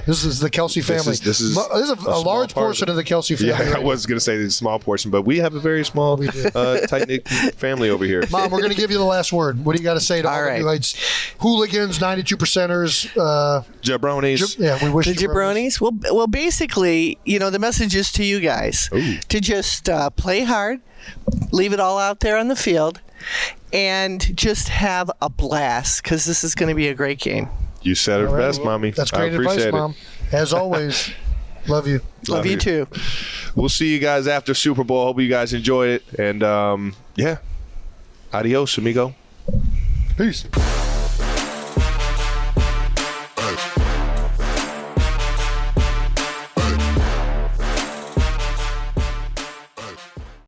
This is the Kelce family. This is a large portion of the Kelce family. Yeah, I was going to say it's a small portion, but we have a very small, tight-knit family over here. Mom, we're going to give you the last word. What do you got to say to all the New Heights hooligans, 92%ers, jabronis? We wish the jabronis. Well, basically, the message is to you guys to just play hard, leave it all out there on the field, and just have a blast because this is going to be a great game. You said it best, Mommy. That's great advice, Mom. As always, love you. Love you too. We'll see you guys after Super Bowl. Hope you guys enjoyed it. And, adios, amigo. Peace.